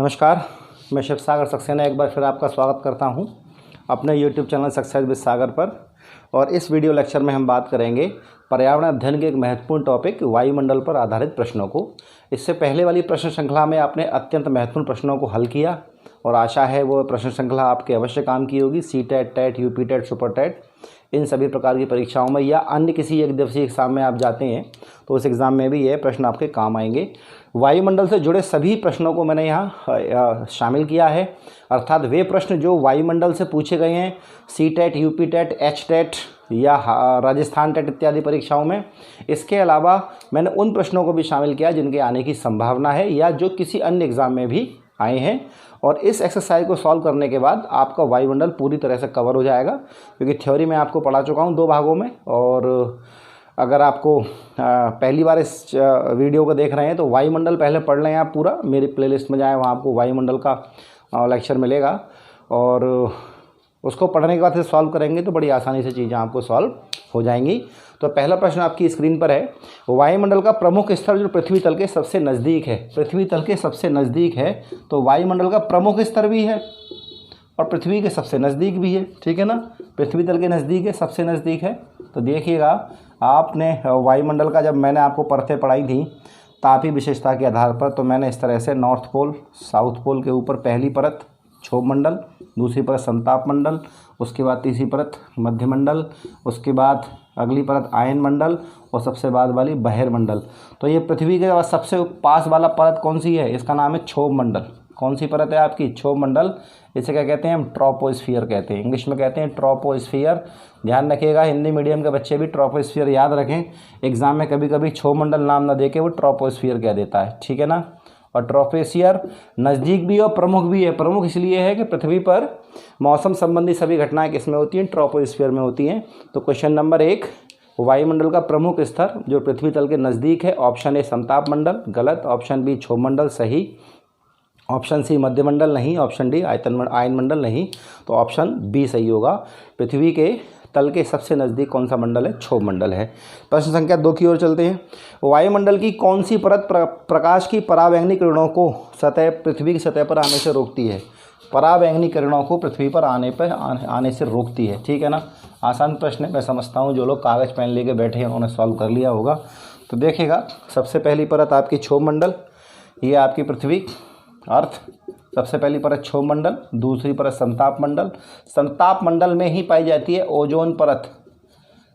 नमस्कार, मैं शिव सागर सक्सेना एक बार फिर आपका स्वागत करता हूं अपने YouTube चैनल सक्सेस विद सागर पर। और इस वीडियो लेक्चर में हम बात करेंगे पर्यावरण अध्ययन के एक महत्वपूर्ण टॉपिक वायुमंडल पर आधारित प्रश्नों को। इससे पहले वाली प्रश्न श्रृंखला में आपने अत्यंत महत्वपूर्ण प्रश्नों को हल किया और आशा है वो प्रश्न श्रृंखला आपके अवश्य काम की होगी। CTET, TET, UPTET, super TET, इन सभी प्रकार की परीक्षाओं में या अन्य किसी एक दिवसीय एग्ज़ाम में आप जाते हैं तो उस एग्ज़ाम में भी ये प्रश्न आपके काम आएंगे। वायुमंडल से जुड़े सभी प्रश्नों को मैंने यहाँ शामिल किया है, अर्थात वे प्रश्न जो वायुमंडल से पूछे गए हैं सी-टेट, यूपी-टेट, एच-टेट या राजस्थान टेट इत्यादि परीक्षाओं में। इसके अलावा मैंने उन प्रश्नों को भी शामिल किया जिनके आने की संभावना है या जो किसी अन्य एग्ज़ाम में भी आए हैं। और इस एक्सरसाइज को सॉल्व करने के बाद आपका वायुमंडल पूरी तरह से कवर हो जाएगा, क्योंकि थ्योरी में आपको पढ़ा चुका हूँ 2 भागों में। और अगर आपको पहली बार इस वीडियो को देख रहे हैं तो वायुमंडल पहले पढ़ लें आप पूरा, मेरी प्लेलिस्ट में जाएं, वहाँ आपको वायुमंडल का लेक्चर मिलेगा और उसको पढ़ने के बाद फिर सॉल्व करेंगे तो बड़ी आसानी से चीज़ें आपको सॉल्व हो जाएंगी। तो पहला प्रश्न आपकी स्क्रीन पर है, वायुमंडल का प्रमुख स्तर जो पृथ्वी तल के सबसे नज़दीक है, पृथ्वी तल के सबसे नज़दीक है, तो वायुमंडल का प्रमुख स्तर भी है और पृथ्वी के सबसे नज़दीक भी है, ठीक है ना। पृथ्वी तल के नज़दीक है, सबसे नज़दीक है। तो देखिएगा आपने वायुमंडल का जब मैंने आपको परतें पढ़ाई थी तापीय विशेषता के आधार पर, तो मैंने इस तरह से नॉर्थ पोल, साउथ पोल के ऊपर पहली परत क्षोभ मंडल, दूसरी परत संताप मंडल, उसके बाद तीसरी परत मध्य मंडल, उसके बाद अगली परत आयन मंडल और सबसे बाद वाली बहिर मंडल। तो ये पृथ्वी के सबसे पास वाला परत कौन सी है, इसका नाम है क्षोभ मंडल। कौन सी परत है आपकी, क्षोभ मंडल। इसे क्या कहते हैं हम, ट्रोपोस्फियर कहते हैं, इंग्लिश में कहते हैं ट्रोपोस्फियर। ध्यान रखिएगा, हिंदी मीडियम के बच्चे भी ट्रोपोस्फियर याद रखें, एग्जाम में कभी कभी क्षोभ मंडल नाम ना देके वो ट्रोपोस्फियर कह देता है, ठीक है ना। और ट्रोपोस्फियर नज़दीक भी और प्रमुख भी है। प्रमुख इसलिए है कि पृथ्वी पर मौसम संबंधी सभी घटनाएं किसमें होती हैं, ट्रोपोस्फियर में होती हैं। तो क्वेश्चन नंबर 1, वायुमंडल का प्रमुख स्तर जो पृथ्वी तल के नज़दीक है, ऑप्शन ए संताप मंडल गलत, ऑप्शन बी क्षोभ मंडल सही, ऑप्शन सी मध्य मंडल नहीं, ऑप्शन डी आयन मंडल नहीं, तो ऑप्शन बी सही होगा। पृथ्वी के तल के सबसे नज़दीक कौन सा मंडल है, क्षोभ मंडल है। प्रश्न संख्या 2 की ओर चलते हैं। वायुमंडल की कौन सी परत प्रकाश की परावैंगनी किरणों को पृथ्वी की सतह पर आने से रोकती है, परावैंगनी किरणों को पृथ्वी पर आने से रोकती है, ठीक है ना। आसान प्रश्न है, मैं समझता हूँ जो लोग कागज़ पेन लेके बैठे हैं उन्होंने सॉल्व कर लिया होगा। तो देखिएगा, सबसे पहली परत आपकी क्षोभ मंडल, ये आपकी पृथ्वी अर्थ, सबसे पहली परत क्षोभ मंडल, दूसरी परत संताप मंडल। संताप मंडल में ही पाई जाती है ओजोन परत,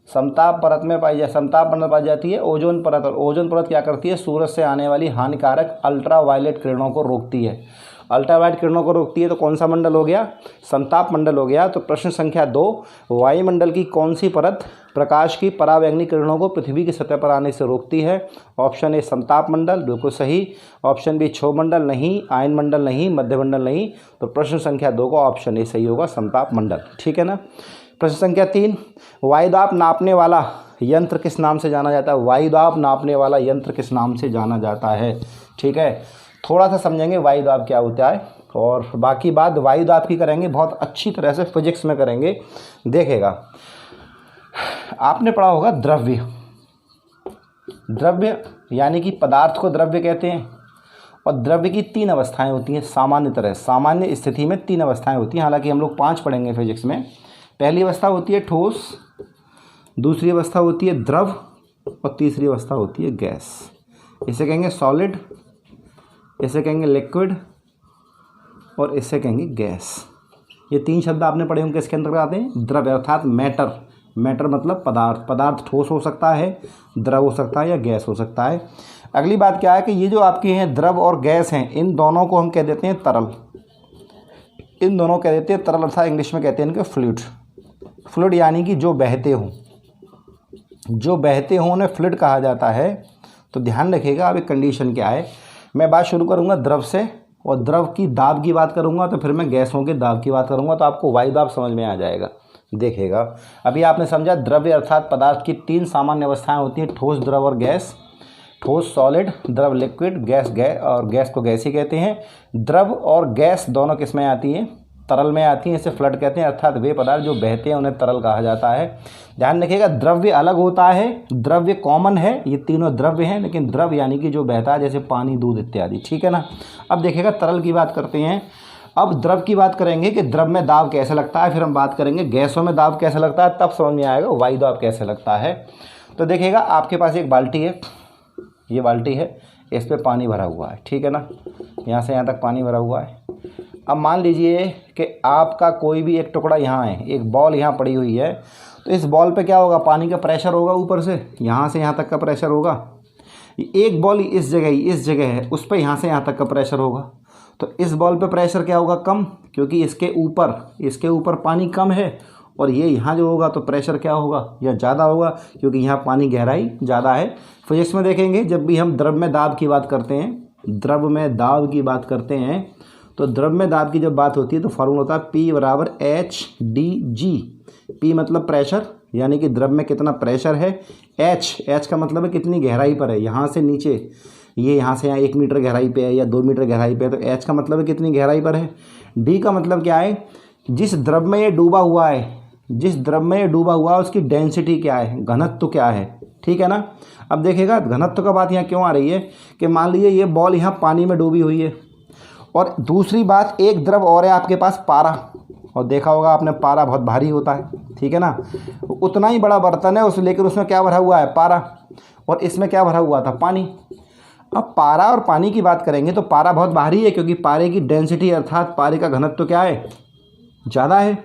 संताप मंडल पाई जाती है ओजोन परत। और ओजोन परत क्या करती है, सूरज से आने वाली हानिकारक अल्ट्रावायलेट किरणों को रोकती है, अल्ट्रावायलेट किरणों को रोकती है। तो कौन सा मंडल हो गया, संताप मंडल हो गया। तो प्रश्न संख्या 2, वायुमंडल की कौन सी परत प्रकाश की परावैंगनी किरणों को पृथ्वी की सतह पर आने से रोकती है, ऑप्शन ए संताप मंडल बिल्कुल सही, ऑप्शन बी क्षोभ मंडल नहीं, आयन मंडल नहीं, मध्य मंडल नहीं। तो प्रश्न संख्या 2 का ऑप्शन ए सही होगा, संताप मंडल, ठीक है ना। प्रश्न संख्या 3, वायुदाब नापने वाला यंत्र किस नाम से जाना जाता है, वायुदाब नापने वाला यंत्र किस नाम से जाना जाता है, ठीक है। थोड़ा सा समझेंगे वायुदाब क्या होता है और बाकी बात वायुदाब की करेंगे, बहुत अच्छी तरह से फिजिक्स में करेंगे। देखेगा, आपने पढ़ा होगा द्रव्य, द्रव्य यानी कि पदार्थ को द्रव्य कहते हैं। और द्रव्य की 3 अवस्थाएं होती हैं सामान्य स्थिति में 3 अवस्थाएं होती हैं, हालांकि हम लोग 5 पढ़ेंगे फिजिक्स में। पहली अवस्था होती है ठोस, दूसरी अवस्था होती है द्रव और तीसरी अवस्था होती है गैस। इसे कहेंगे सॉलिड, इसे कहेंगे लिक्विड और इसे कहेंगे गैस। ये 3 शब्द आपने पढ़े होंगे, किसके अंतर्गत आते हैं, द्रव्य अर्थात मैटर। मैटर मतलब पदार्थ, पदार्थ ठोस हो सकता है, द्रव हो सकता है या गैस हो सकता है। अगली बात क्या है कि ये जो आपके हैं द्रव और गैस हैं, इन दोनों को हम कह देते हैं तरल, इन दोनों कह देते हैं तरल, अर्थात इंग्लिश में कहते हैं इनके फ्लूइड। फ्लूइड यानी कि जो बहते हों, जो बहते हों उन्हें फ्लूइड कहा जाता है। तो ध्यान रखिएगा, अब एक कंडीशन क्या है, मैं बात शुरू करूँगा द्रव से और द्रव की दाब की बात करूँगा, तो फिर मैं गैसों के दाब की बात करूँगा, तो आपको वायुदाब समझ में आ जाएगा। देखिएगा, अभी आपने समझा द्रव्य अर्थात पदार्थ की 3 सामान्य अवस्थाएं होती हैं, ठोस, द्रव और गैस। ठोस सॉलिड, द्रव लिक्विड, गैस और गैस को गैस ही कहते हैं। द्रव और गैस दोनों किस में आती हैं, तरल में आती हैं, इसे फ्लड कहते हैं, अर्थात वे पदार्थ जो बहते हैं उन्हें तरल कहा जाता है। ध्यान रखिएगा, द्रव्य अलग होता है, द्रव्य कॉमन है, ये तीनों द्रव्य हैं, लेकिन द्रव यानी कि जो बहता है, जैसे पानी, दूध इत्यादि, ठीक है ना। अब देखिएगा तरल की बात करते हैं। अब द्रव की बात करेंगे कि द्रव में दाब कैसे लगता है, फिर हम बात करेंगे गैसों में दाब कैसे लगता है, तब समझ में आएगा वायु दाब कैसे लगता है। तो देखिएगा, आपके पास एक बाल्टी है, ये बाल्टी है, इस पर पानी भरा हुआ है, ठीक है ना, यहाँ से यहाँ तक पानी भरा हुआ है। अब मान लीजिए कि आपका कोई भी एक टुकड़ा यहाँ है, एक बॉल यहाँ पड़ी हुई है, तो इस बॉल पे क्या होगा, पानी का प्रेशर होगा, ऊपर से यहाँ तक का प्रेशर होगा। एक बॉल इस जगह है, उस पर यहाँ से यहाँ तक का प्रेशर होगा, तो इस बॉल पे प्रेशर क्या होगा, कम, क्योंकि इसके ऊपर पानी कम है, और ये यहाँ जो होगा तो प्रेशर क्या होगा, या ज़्यादा होगा, क्योंकि यहाँ पानी गहराई ज़्यादा है। फिजिक्स में देखेंगे, जब भी हम द्रव में दाब की बात करते हैं, तो द्रव में दाब की जब बात होती है तो फॉर्मूला होता है P बराबर HdG। P मतलब प्रेशर, यानी कि द्रव में कितना प्रेशर है। H का मतलब है कितनी गहराई पर है, यहाँ से नीचे, ये यहाँ से यहाँ 1 मीटर गहराई पे है या 2 मीटर गहराई पे है, तो H का मतलब है कितनी गहराई पर है। D का मतलब क्या है, जिस द्रव में ये डूबा हुआ है उसकी डेंसिटी क्या है, घनत्व क्या है, ठीक है ना। अब देखिएगा, घनत्व का बात यहाँ क्यों आ रही है कि मान लीजिए ये बॉल यहाँ पानी में डूबी हुई है, और दूसरी बात, एक द्रव और है आपके पास, पारा, और देखा होगा आपने पारा बहुत भारी होता है, ठीक है ना। उतना ही बड़ा बर्तन है लेकिन उसमें क्या भरा हुआ है, पारा, और इसमें क्या भरा हुआ था, पानी। अब पारा और पानी की बात करेंगे तो पारा बहुत भारी है, क्योंकि पारे की डेंसिटी अर्थात पारे का घनत्व क्या है, ज़्यादा है।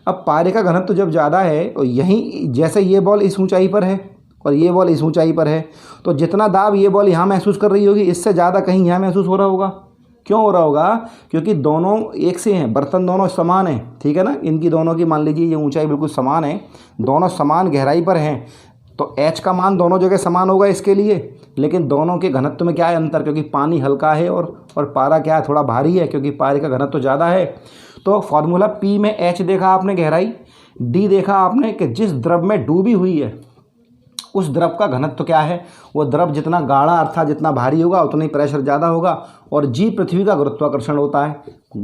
अब पारे का घनत्व जब ज़्यादा है, और यहीं जैसे ये बॉल इस ऊंचाई पर है और ये बॉल इस ऊंचाई पर है, तो जितना दाब ये बॉल यहाँ महसूस कर रही होगी, इससे ज़्यादा कहीं यहाँ महसूस हो रहा होगा। क्यों हो रहा होगा, क्योंकि दोनों एक से हैं, बर्तन दोनों समान हैं, ठीक है ना। इनकी दोनों की मान लीजिए ये ऊंचाई बिल्कुल समान है, दोनों समान गहराई पर हैं, तो H का मान दोनों जगह समान होगा इसके लिए, लेकिन दोनों के घनत्व में क्या है अंतर, क्योंकि पानी हल्का है और पारा क्या है, थोड़ा भारी है, क्योंकि पारे का घनत्व ज़्यादा है। तो फॉर्मूला P में H देखा आपने गहराई, D देखा आपने कि जिस द्रव में डूबी हुई है उस द्रव का घनत्व क्या है, वो द्रव जितना गाढ़ा अर्थात जितना भारी होगा उतना ही प्रेशर ज़्यादा होगा, और G पृथ्वी का गुरुत्वाकर्षण होता है,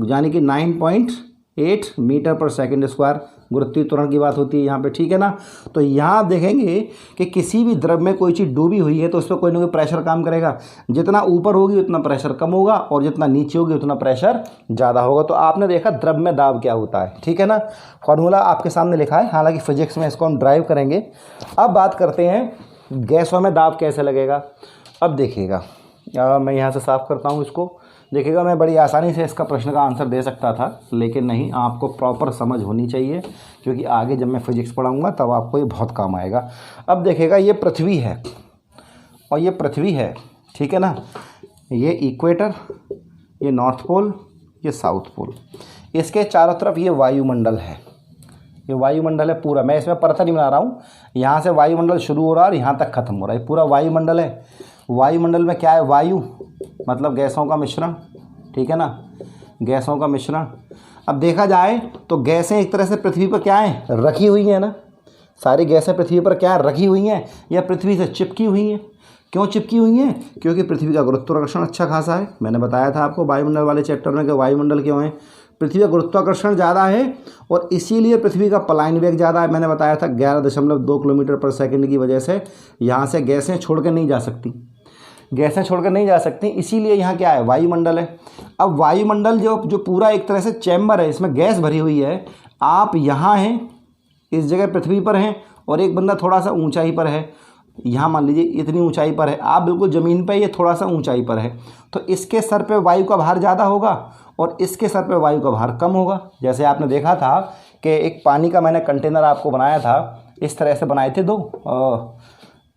यानी कि 9.8 मीटर पर सेकंड स्क्वायर गुरुत्वीय त्वरण की बात होती है यहाँ पे, ठीक है ना। तो यहाँ आप देखेंगे कि किसी भी द्रव में कोई चीज़ डूबी हुई है तो उस पर कोई ना कोई प्रेशर काम करेगा, जितना ऊपर होगी उतना प्रेशर कम होगा, और जितना नीचे होगी उतना प्रेशर ज़्यादा होगा। तो आपने देखा द्रव में दाब क्या होता है, ठीक है ना। फॉर्मूला आपके सामने लिखा है, हालांकि फिजिक्स में इसको हम ड्राइव करेंगे। अब बात करते हैं गैसों में दाब कैसे लगेगा। अब देखिएगा, मैं यहाँ से साफ़ करता हूँ इसको। देखिएगा, मैं बड़ी आसानी से इसका प्रश्न का आंसर दे सकता था, लेकिन नहीं, आपको प्रॉपर समझ होनी चाहिए, क्योंकि आगे जब मैं फिजिक्स पढ़ाऊँगा तब आपको ये बहुत काम आएगा। अब देखिएगा, ये पृथ्वी है और ये पृथ्वी है, ठीक है ना। ये इक्वेटर, ये नॉर्थ पोल, ये साउथ पोल, इसके चारों तरफ ये वायुमंडल है, ये वायुमंडल है पूरा। मैं इसमें परत नहीं बना रहा हूँ, यहाँ से वायुमंडल शुरू हो रहा है और यहाँ तक ख़त्म हो रहा है, पूरा वायुमंडल है। वायुमंडल में क्या है, वायु मतलब गैसों का मिश्रण, ठीक है ना, गैसों का मिश्रण। अब देखा जाए तो गैसें एक तरह से पृथ्वी पर क्या हैं, रखी हुई हैं ना, सारी गैसें पृथ्वी पर क्या रखी हुई हैं, या पृथ्वी से चिपकी हुई हैं। क्यों चिपकी हुई हैं, क्योंकि पृथ्वी का गुरुत्वाकर्षण अच्छा खासा है। मैंने बताया था आपको वायुमंडल वाले चैप्टर में कि वायुमंडल क्यों है, पृथ्वी का गुरुत्वाकर्षण ज़्यादा है, और इसीलिए पृथ्वी का पलायन वेग ज़्यादा है। मैंने बताया था 11.2 किलोमीटर पर सेकंड की वजह से यहाँ से गैसें छोड़कर नहीं जा सकती, गैसें छोड़कर नहीं जा सकती, इसीलिए यहाँ क्या है, वायुमंडल है। अब वायुमंडल जो पूरा एक तरह से चैम्बर है, इसमें गैस भरी हुई है। आप यहाँ हैं, इस जगह पृथ्वी पर हैं, और एक बंदा थोड़ा सा ऊंचाई पर है, यहाँ मान लीजिए इतनी ऊंचाई पर है, आप बिल्कुल ज़मीन पे, ये थोड़ा सा ऊंचाई पर है, तो इसके सर पे वायु का भार ज़्यादा होगा और इसके सर पे वायु का भार कम होगा। जैसे आपने देखा था कि एक पानी का मैंने कंटेनर आपको बनाया था, इस तरह से बनाए थे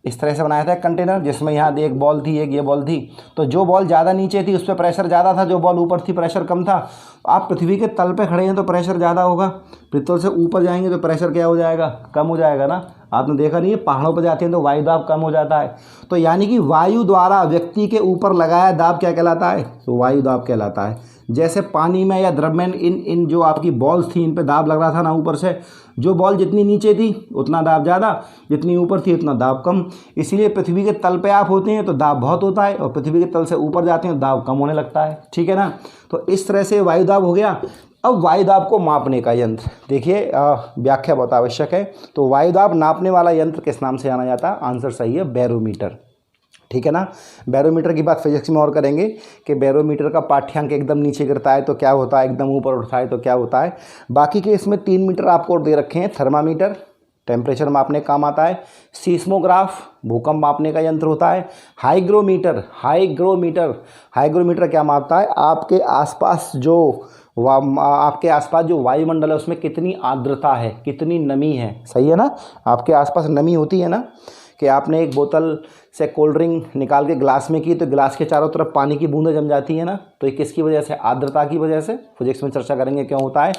इस तरह से बनाया था कंटेनर, जिसमें यहाँ एक बॉल थी, एक ये बॉल थी। तो जो बॉल ज़्यादा नीचे थी उस पर प्रेशर ज़्यादा था, जो बॉल ऊपर थी प्रेशर कम था। आप पृथ्वी के तल पे खड़े हैं तो प्रेशर ज़्यादा होगा, पृथ्वी से ऊपर जाएंगे तो प्रेशर क्या हो जाएगा, कम हो जाएगा ना। आपने देखा नहीं है, पहाड़ों पर जाते हैं तो वायु दाब कम हो जाता है। तो यानी कि वायु द्वारा व्यक्ति के ऊपर लगाया दाब क्या कहलाता है, तो वायु दाब कहलाता है। जैसे पानी में या द्रव में इन इन जो आपकी बॉल्स थी इन पे दाब लग रहा था ना ऊपर से, जो बॉल जितनी नीचे थी उतना दाब ज़्यादा, जितनी ऊपर थी उतना दाब कम। इसीलिए पृथ्वी के तल पे आप होते हैं तो दाब बहुत होता है, और पृथ्वी के तल से ऊपर जाते हैं तो दाब कम होने लगता है, ठीक है ना। तो इस तरह से वायुदाब हो गया। अब वायुदाब को मापने का यंत्र देखिए, व्याख्या बहुत आवश्यक है। तो वायुदाब नापने वाला यंत्र किस नाम से जाना जाता है? आंसर सही है, बैरोमीटर, ठीक है ना। बैरोमीटर की बात फिजिक्स में और करेंगे कि बैरोमीटर का पाठ्यांक एकदम नीचे गिरता है तो क्या होता है, एकदम ऊपर उठता है तो क्या होता है। बाकी के इसमें 3 मीटर आपको दे रखे हैं। थर्मामीटर टेम्परेचर मापने का काम आता है, सीस्मोग्राफ भूकंप मापने का यंत्र होता है, हाइग्रोमीटर हाइग्रोमीटर क्या मापता है? आपके आसपास जो वायुमंडल है उसमें कितनी आर्द्रता है, कितनी नमी है, सही है ना। आपके आसपास नमी होती है ना, कि आपने एक बोतल से कोल्ड ड्रिंक निकाल के ग्लास में की तो ग्लास के चारों तरफ पानी की बूंदें जम जाती है ना, तो ये किसकी वजह से? आर्द्रता की वजह से। फिजिक्स में चर्चा करेंगे क्यों होता है।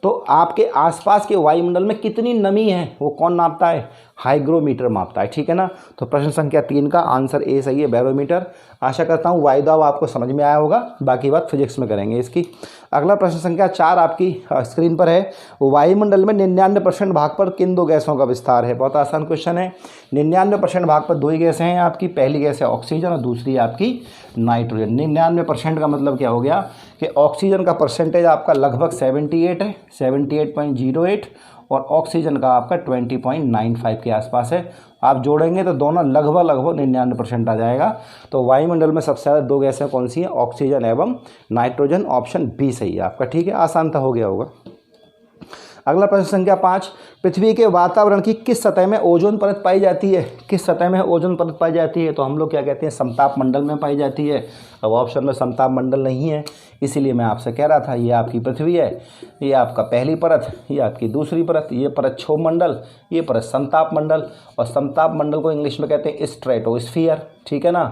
तो आपके आसपास के वायुमंडल में कितनी नमी है वो कौन नापता है? हाइग्रोमीटर मापता है, ठीक है ना। तो प्रश्न संख्या 3 का आंसर ए सही है, बैरोमीटर। आशा करता हूँ वायुदाब आपको समझ में आया होगा, बाकी बात फिजिक्स में करेंगे इसकी। अगला प्रश्न संख्या 4 आपकी स्क्रीन पर है। वायुमंडल में 99% भाग पर किन 2 गैसों का विस्तार है? बहुत आसान क्वेश्चन है। 99% भाग पर 2 ही गैसें हैं आपकी, पहली गैस है ऑक्सीजन और दूसरी है आपकी नाइट्रोजन। 99% का मतलब क्या हो गया कि ऑक्सीजन का परसेंटेज आपका लगभग 78 है, 78.08, और ऑक्सीजन का आपका 20.95 के आसपास है। आप जोड़ेंगे तो दोनों लगभग 99% आ जाएगा। तो वायुमंडल में सबसे ज़्यादा 2 गैसें कौन सी हैं? ऑक्सीजन एवं नाइट्रोजन। ऑप्शन बी सही है आपका, ठीक है। आसान था, हो गया होगा। अगला प्रश्न संख्या 5, पृथ्वी के वातावरण की किस सतह में ओजोन परत पाई जाती है? किस सतह में ओजोन परत पाई जाती है? तो हम लोग क्या कहते हैं? समताप मंडल में पाई जाती है। अब ऑप्शन में समताप मंडल नहीं है, इसीलिए मैं आपसे कह रहा था ये आपकी पृथ्वी है, ये आपका पहली परत, ये आपकी दूसरी परत, ये परत क्षोभ मंडल, ये परत समताप मंडल। और समताप मंडल को इंग्लिश में कहते हैं स्ट्रेटोस्फीयर, ठीक है ना।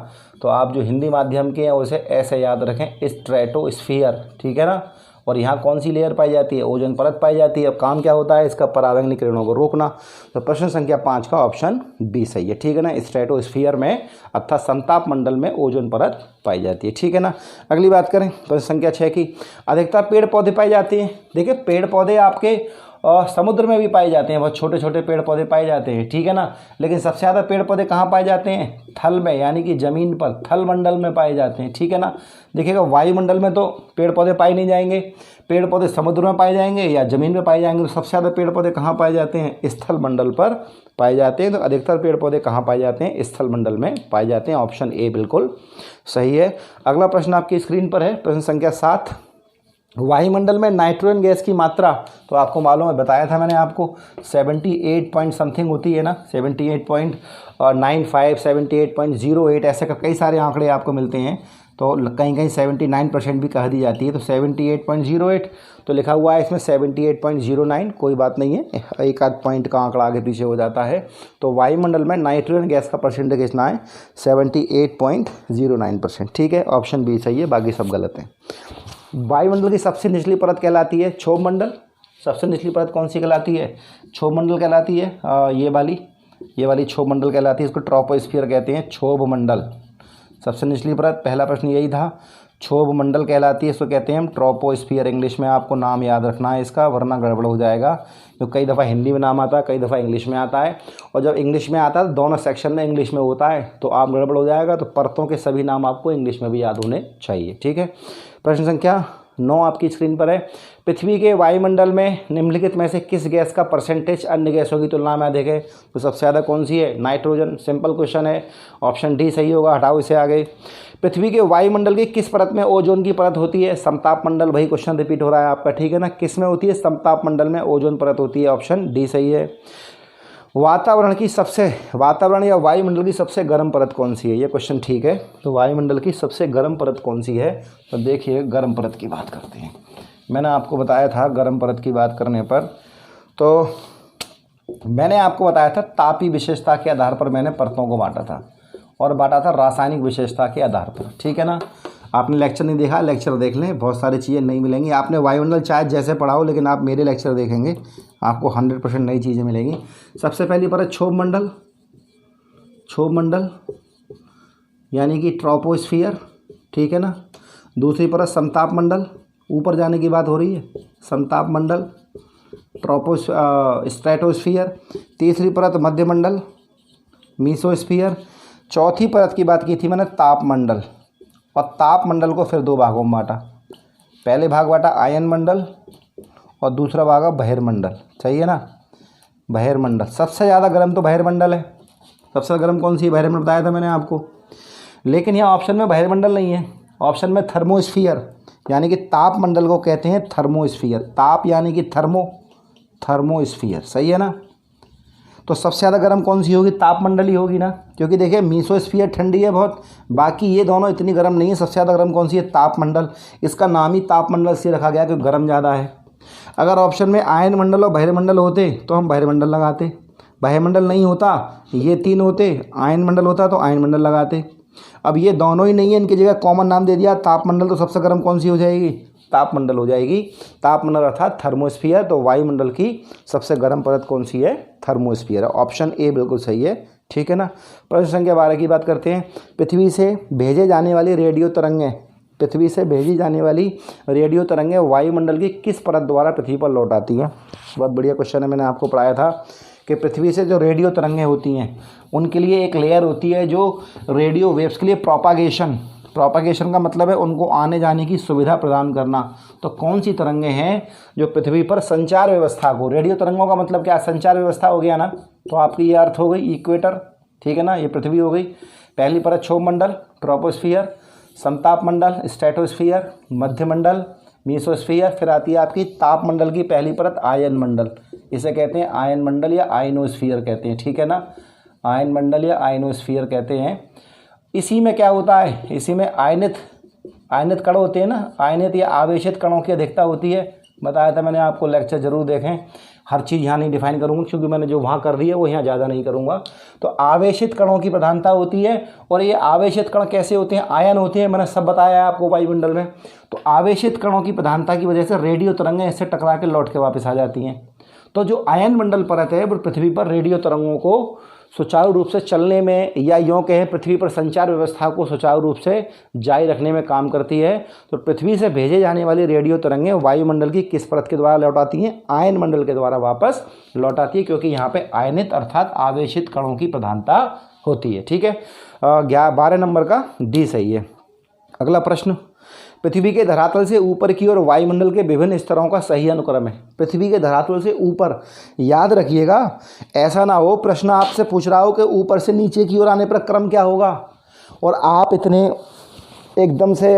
तो आप जो हिंदी माध्यम के हैं उसे ऐसे याद रखें, स्ट्रेटोस्फीयर, ठीक है ना। और यहाँ कौन सी लेयर पाई जाती है? ओजोन परत पाई जाती है। अब काम क्या होता है इसका? परावैंगनिक किरणों को रोकना। तो प्रश्न संख्या 5 का ऑप्शन बी सही है, ठीक है ना। स्ट्रेटोस्फीयर में अर्थात समताप मंडल में ओजोन परत पाई जाती है, ठीक है ना। अगली बात करें प्रश्न संख्या 6 की, अधिकतर पेड़ पौधे पाए जाते हैं। देखिए पेड़ पौधे आपके समुद्र में भी पाए जाते हैं, बहुत छोटे छोटे पेड़ पौधे पाए जाते हैं, ठीक है ना। लेकिन सबसे ज़्यादा पेड़ पौधे कहाँ पाए जाते हैं? थल में, यानी कि ज़मीन पर, थल मंडल में पाए जाते हैं, ठीक है ना। देखिएगा वायुमंडल में तो पेड़ पौधे पाए नहीं जाएंगे, पेड़ पौधे समुद्र में पाए जाएंगे या ज़मीन में पाए जाएंगे। तो सबसे ज़्यादा पेड़ पौधे कहाँ पाए जाते हैं? स्थल मंडल पर पाए जाते हैं। तो अधिकतर पेड़ पौधे कहाँ पाए जाते हैं? स्थल मंडल में पाए जाते हैं। ऑप्शन ए बिल्कुल सही है। अगला प्रश्न आपकी स्क्रीन पर है, प्रश्न संख्या 7, वायुमंडल में नाइट्रोजन गैस की मात्रा, तो आपको मालूम है, बताया था मैंने आपको, 78 पॉइंट समथिंग होती है ना, 78.95, 78.08, ऐसे का कई सारे आंकड़े आपको मिलते हैं। तो कहीं कहीं 79% भी कह दी जाती है। तो 78.08 तो लिखा हुआ है इसमें 78.09, कोई बात नहीं है, एक आध पॉइंट का आंकड़ा आगे पीछे हो जाता है। तो वायुमंडल में नाइट्रोजन गैस का परसेंटेज कितना है? 78.09%, ठीक है। ऑप्शन बी सही है, बाकी सब गलत है। वायुमंडल की सबसे निचली परत कहलाती है क्षोभ मंडल। सबसे निचली परत कौन सी कहलाती है? क्षोभ मंडल कहलाती है। ये वाली क्षोभ मंडल कहलाती है, इसको ट्रोपोस्फियर कहते हैं, क्षोभ मंडल। सबसे निचली परत, पहला प्रश्न यही था, क्षोभ मंडल कहलाती है, इसको कहते हैं हम ट्रोपोस्फियर। इंग्लिश में आपको नाम याद रखना है इसका, वरना गड़बड़ हो जाएगा। तो कई दफ़ा हिंदी में नाम आता है, कई दफ़ा इंग्लिश में आता है, और जब इंग्लिश में आता है दोनों सेक्शन में इंग्लिश में होता है तो आप गड़बड़ हो जाएगा। तो परतों के सभी नाम आपको इंग्लिश में भी याद होने चाहिए, ठीक है। प्रश्न संख्या 9 आपकी स्क्रीन पर है, पृथ्वी के वायुमंडल में निम्नलिखित में से किस गैस का परसेंटेज अन्य गैसों की तुलना में अधिक है? तो सबसे ज़्यादा कौन सी है? नाइट्रोजन। सिंपल क्वेश्चन है, ऑप्शन डी सही होगा, हटाओ इसे आगे। पृथ्वी के वायुमंडल की किस परत में ओजोन की परत होती है? समताप मंडल। वही क्वेश्चन रिपीट हो रहा है आपका, ठीक है ना। किस में होती है? समताप मंडल में ओजोन परत होती है। ऑप्शन डी सही है। वातावरण या वायुमंडल की सबसे गर्म परत कौन सी है? ये क्वेश्चन ठीक है। तो वायुमंडल की सबसे गर्म परत कौन सी है? तो देखिए गर्म परत की बात करते हैं। मैंने आपको बताया था गर्म परत की बात करने पर, तो मैंने आपको बताया था तापीय विशेषता के आधार पर मैंने परतों को बांटा था, और बांटा था रासायनिक विशेषता के आधार पर, ठीक है ना। आपने लेक्चर नहीं देखा, लेक्चर देख लें, बहुत सारी चीज़ें नहीं मिलेंगी। आपने वायुमंडल चाहे जैसे पढ़ा हो, लेकिन आप मेरे लेक्चर देखेंगे आपको 100% नई चीज़ें मिलेंगी। सबसे पहली परत क्षोभ मंडल यानी कि ट्रोपोस्फियर, ठीक है ना। दूसरी परत समताप मंडल, ऊपर जाने की बात हो रही है, समताप मंडल, स्ट्रेटोस्फियर। तीसरी परत मध्यमंडल, मीसोस्फियर। चौथी परत की बात की थी मैंने तापमंडल, और तापमंडल को फिर दो भागों में बांटा। पहले भाग बांटा आयन मंडल और दूसरा भाग बहिर्मंडल, सही है ना। बहिर्मंडल सबसे ज़्यादा गर्म तो बहिर्मंडल है। सबसे गर्म कौन सी है? बहिर्मंडल बताया था मैंने आपको। लेकिन यहाँ ऑप्शन में बहिर्मंडल नहीं है, ऑप्शन में थर्मोस्फियर, यानी कि तापमंडल को कहते हैं थर्मोस्फियर। ताप यानी कि थर्मोस्फियर, सही है ना। तो सबसे ज़्यादा गर्म कौन सी होगी? तापमंडल ही होगी ना, क्योंकि देखिए मीसोस्फियर ठंडी है बहुत, बाकी ये दोनों इतनी गर्म नहीं है। सबसे ज़्यादा गर्म कौन सी है? तापमंडल। इसका नाम ही तापमंडल से रखा गया क्योंकि गर्म ज़्यादा है। अगर ऑप्शन में आयन मंडल और बहिर्मंडल होते तो हम बहिर्मंडल लगाते, बहिर्मंडल नहीं होता, ये तीन होते, आयन मंडल होता तो आयन मंडल लगाते। अब ये दोनों ही नहीं है, इनकी जगह कॉमन नाम दे दिया तापमंडल, तो सबसे गर्म कौन सी हो जाएगी? तापमंडल हो जाएगी। तापमंडल अर्थात थर्मोस्फियर। तो वायुमंडल की सबसे गर्म परत कौन सी है? थर्मोस्फियर। ऑप्शन ए बिल्कुल सही है, ठीक है ना। प्रश्न संख्या 12 की बात करते हैं। पृथ्वी से भेजे जाने वाली रेडियो तरंगें, पृथ्वी से भेजी जाने वाली रेडियो तरंगें वायुमंडल की किस परत द्वारा पृथ्वी पर लौट आती हैं? बहुत बढ़िया क्वेश्चन है, मैंने आपको पढ़ाया था कि पृथ्वी से जो रेडियो तरंगें होती हैं उनके लिए एक लेयर होती है जो रेडियो वेव्स के लिए प्रोपागेशन का मतलब है उनको आने जाने की सुविधा प्रदान करना। तो कौन सी तरंगें हैं जो पृथ्वी पर संचार व्यवस्था को, रेडियो तरंगों का मतलब क्या? संचार व्यवस्था हो गया ना। तो आपकी ये अर्थ हो गई इक्वेटर, ठीक है ना, ये पृथ्वी हो गई। पहली परत क्षोभमंडल ट्रोपोस्फियर, समताप मंडल स्ट्रेटोस्फियर, मध्यमंडल मीसोस्फियर, फिर आती है आपकी तापमंडल की पहली परत आयन मंडल। इसे कहते हैं आयन मंडल या आयनोस्फियर कहते हैं, ठीक है ना। आयन मंडल या आयनोस्फियर कहते हैं। इसी में क्या होता है? इसी में आयनित कण होते हैं ना, आयनित या आवेशित कणों की अधिकता होती है। बताया था मैंने आपको, लेक्चर जरूर देखें। हर चीज़ यहाँ नहीं डिफाइन करूँगा क्योंकि मैंने जो वहाँ कर दी है वो यहाँ ज़्यादा नहीं करूँगा। तो आवेशित कणों की प्रधानता होती है, और ये आवेशित कण कैसे होते हैं? आयन होते हैं, मैंने सब बताया है आपको वायुमंडल में। तो आवेशित कणों की प्रधानता की वजह से रेडियो तरंगें इससे टकरा के लौट के वापस आ जाती हैं। तो जो आयन मंडल परत है वो पृथ्वी पर रेडियो तरंगों को सुचारू रूप से चलने में, या यूँ कहें पृथ्वी पर संचार व्यवस्था को सुचारू रूप से जारी रखने में काम करती है। तो पृथ्वी से भेजे जाने वाली रेडियो तरंगें वायुमंडल की किस परत के द्वारा लौट आती हैं? आयन मंडल के द्वारा वापस लौट आती है, क्योंकि यहाँ पे आयनित अर्थात आवेशित कणों की प्रधानता होती है, ठीक है। 12 नंबर का डी सही है। अगला प्रश्न, पृथ्वी के धरातल से ऊपर की ओर वायुमंडल के विभिन्न स्तरों का सही अनुक्रम है। पृथ्वी के धरातल से ऊपर, याद रखिएगा ऐसा ना हो प्रश्न आपसे पूछ रहा हो कि ऊपर से नीचे की ओर आने पर क्रम क्या होगा, और आप इतने एकदम से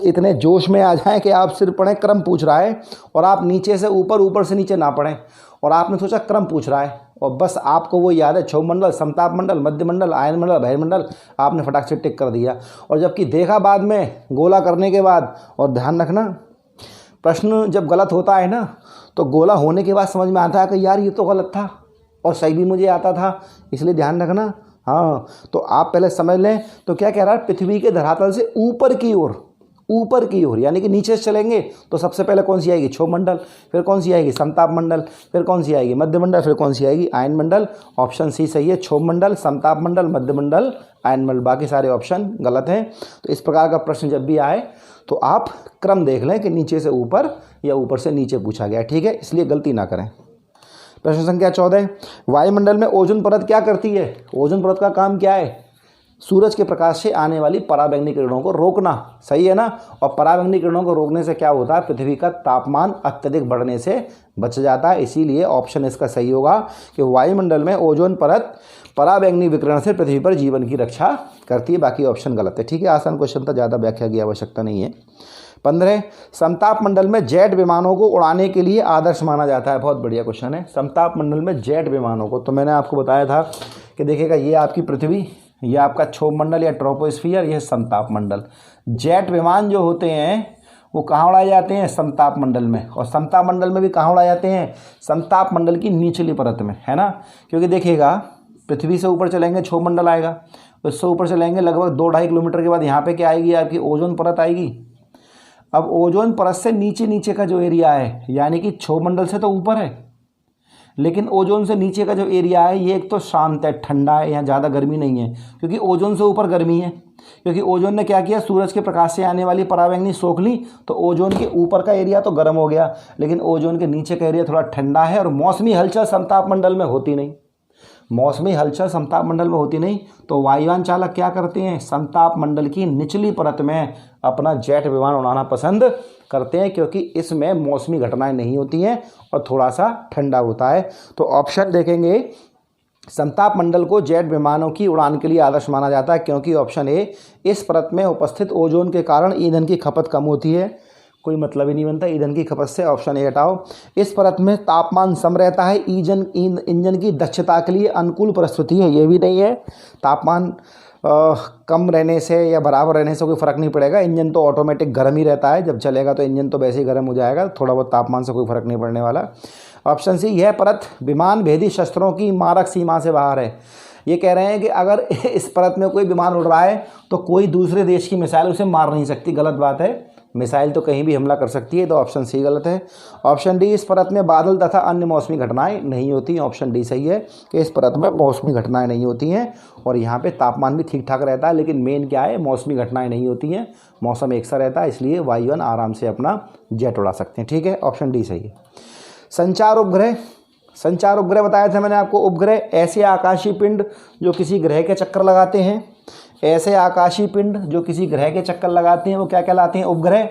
इतने जोश में आ जाएं कि आप सिर्फ पढ़ें क्रम पूछ रहा है, और आप नीचे से ऊपर, ऊपर से नीचे ना पढ़ें, और आपने सोचा क्रम पूछ रहा है, और बस आपको वो याद है क्षोभमंडल, समताप मंडल, मध्यमंडल, आयन मंडल, बहिर्मंडल, आपने फटाक से टिक कर दिया। और जबकि देखा बाद में गोला करने के बाद, और ध्यान रखना प्रश्न जब गलत होता है ना तो गोला होने के बाद समझ में आता है कि यार ये तो गलत था और सही भी मुझे आता था, इसलिए ध्यान रखना। हाँ, तो आप पहले समझ लें। तो क्या कह रहा है? पृथ्वी के धरातल से ऊपर की ओर यानी कि नीचे से चलेंगे तो सबसे पहले कौन सी आएगी? क्षोभमंडल, फिर कौन सी आएगी? समताप मंडल, फिर कौन सी आएगी? मध्यमंडल, फिर कौन सी आएगी? आयन मंडल। ऑप्शन सी सही है, क्षोभमंडल, समताप मंडल, मध्यमंडल, आयन मंडल। बाकी सारे ऑप्शन गलत हैं। तो इस प्रकार का प्रश्न जब भी आए तो आप क्रम देख लें कि नीचे से ऊपर या ऊपर से नीचे पूछा गया, ठीक है, इसलिए गलती ना करें। प्रश्न संख्या 14, वायुमंडल में ओजोन परत क्या करती है? ओजोन परत का काम क्या है? सूरज के प्रकाश से आने वाली पराबैंगनी किरणों को रोकना, सही है ना। और पराबैंगनी किरणों को रोकने से क्या होता है? पृथ्वी का तापमान अत्यधिक बढ़ने से बच जाता है। इसीलिए ऑप्शन इसका सही होगा कि वायुमंडल में ओजोन परत पराबैंगनी विकिरण से पृथ्वी पर जीवन की रक्षा करती है। बाकी ऑप्शन गलत है, ठीक है। आसान क्वेश्चन था, ज़्यादा व्याख्या की आवश्यकता नहीं है। 15, समताप मंडल में जेट विमानों को उड़ाने के लिए आदर्श माना जाता है। बहुत बढ़िया क्वेश्चन है। समताप मंडल में जेट विमानों को, तो मैंने आपको बताया था कि देखिएगा ये आपकी पृथ्वी, ये आपका क्षोभमंडल या ट्रोपोस्फियर, यह समताप मंडल। जेट विमान जो होते हैं वो कहाँ उड़ाए जाते हैं? समताप मंडल में। और समताप मंडल में भी कहाँ उड़ाए जाते हैं? समताप मंडल की निचली परत में, है ना। क्योंकि देखिएगा पृथ्वी से ऊपर चलेंगे क्षोभमंडल आएगा, उससे ऊपर चलेंगे लगभग 2-2.5 किलोमीटर के बाद यहाँ पे क्या आएगी? आपकी ओजोन परत आएगी। अब ओजोन परत से नीचे नीचे का जो एरिया है, यानी कि क्षोभमंडल से तो ऊपर है लेकिन ओजोन से नीचे का जो एरिया है ये एक तो शांत है, ठंडा है, यहाँ ज़्यादा गर्मी नहीं है, क्योंकि ओजोन से ऊपर गर्मी है। क्योंकि ओजोन ने क्या किया, सूरज के प्रकाश से आने वाली पराबैंगनी सोख ली, तो ओजोन के ऊपर का एरिया तो गर्म हो गया, लेकिन ओजोन के नीचे का एरिया थोड़ा ठंडा है। और मौसमी हलचल समताप मंडल में होती नहीं, मौसमी हलचल समताप मंडल में होती नहीं, तो वायुयान चालक क्या करते हैं, समताप मंडल की निचली परत में अपना जेट विमान उड़ाना पसंद करते हैं, क्योंकि इसमें मौसमी घटनाएं नहीं होती हैं और थोड़ा सा ठंडा होता है। तो ऑप्शन देखेंगे, समताप मंडल को जेट विमानों की उड़ान के लिए आदर्श माना जाता है, क्योंकि ऑप्शन ए, इस परत में उपस्थित ओजोन के कारण ईंधन की खपत कम होती है। कोई मतलब ही नहीं बनता ईंधन की खपत से, ऑप्शन ए हटाओ। इस परत में तापमान सम रहता है, इंजन की दक्षता के लिए अनुकूल परिस्थिति है, ये भी नहीं है। तापमान कम रहने से या बराबर रहने से कोई फ़र्क नहीं पड़ेगा, इंजन तो ऑटोमेटिक गर्म ही रहता है, जब चलेगा तो इंजन तो वैसे ही गर्म हो जाएगा, थोड़ा बहुत तापमान से कोई फ़र्क नहीं पड़ने वाला। ऑप्शन सी, यह परत विमान भेदी शस्त्रों की मारक सीमा से बाहर है। ये कह रहे हैं कि अगर इस परत में कोई विमान उड़ रहा है तो कोई दूसरे देश की मिसाइल उसे मार नहीं सकती, गलत बात है, मिसाइल तो कहीं भी हमला कर सकती है, तो ऑप्शन सी गलत है। ऑप्शन डी, इस परत में बादल तथा अन्य मौसमी घटनाएं नहीं होती, ऑप्शन डी सही है कि इस परत में मौसमी घटनाएं नहीं होती हैं और यहाँ पे तापमान भी ठीक ठाक रहता है, लेकिन मेन क्या है, मौसमी घटनाएं नहीं होती हैं, मौसम एक सा रहता है, इसलिए वायुयान आराम से अपना जेट उड़ा सकते हैं। ठीक है, ऑप्शन डी सही है। संचार उपग्रह, संचार उपग्रह बताया था मैंने आपको, उपग्रह ऐसे आकाशीय पिंड जो किसी ग्रह के चक्कर लगाते हैं, ऐसे आकाशीय पिंड जो किसी ग्रह के चक्कर लगाते हैं वो क्या कहलाते हैं, उपग्रह।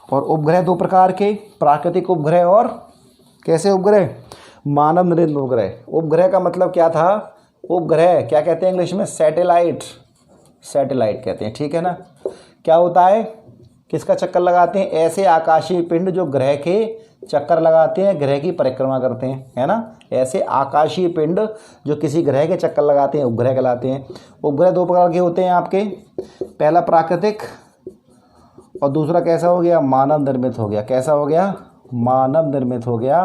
और उपग्रह दो प्रकार के, प्राकृतिक उपग्रह और कैसे उपग्रह, मानव निर्मित उपग्रह। उपग्रह का मतलब क्या था, उपग्रह क्या कहते हैं इंग्लिश में, सैटेलाइट, सैटेलाइट कहते हैं, ठीक है ना। क्या होता है, किसका चक्कर लगाते हैं, ऐसे आकाशीय पिंड जो ग्रह के चक्कर लगाते हैं, ग्रह की परिक्रमा करते हैं, है ना। ऐसे आकाशीय पिंड जो किसी ग्रह के चक्कर लगाते हैं उपग्रह कहलाते हैं। उपग्रह दो प्रकार के होते हैं आपके, पहला प्राकृतिक और दूसरा कैसा हो गया, मानव निर्मित हो गया। कैसा हो गया, मानव निर्मित हो गया।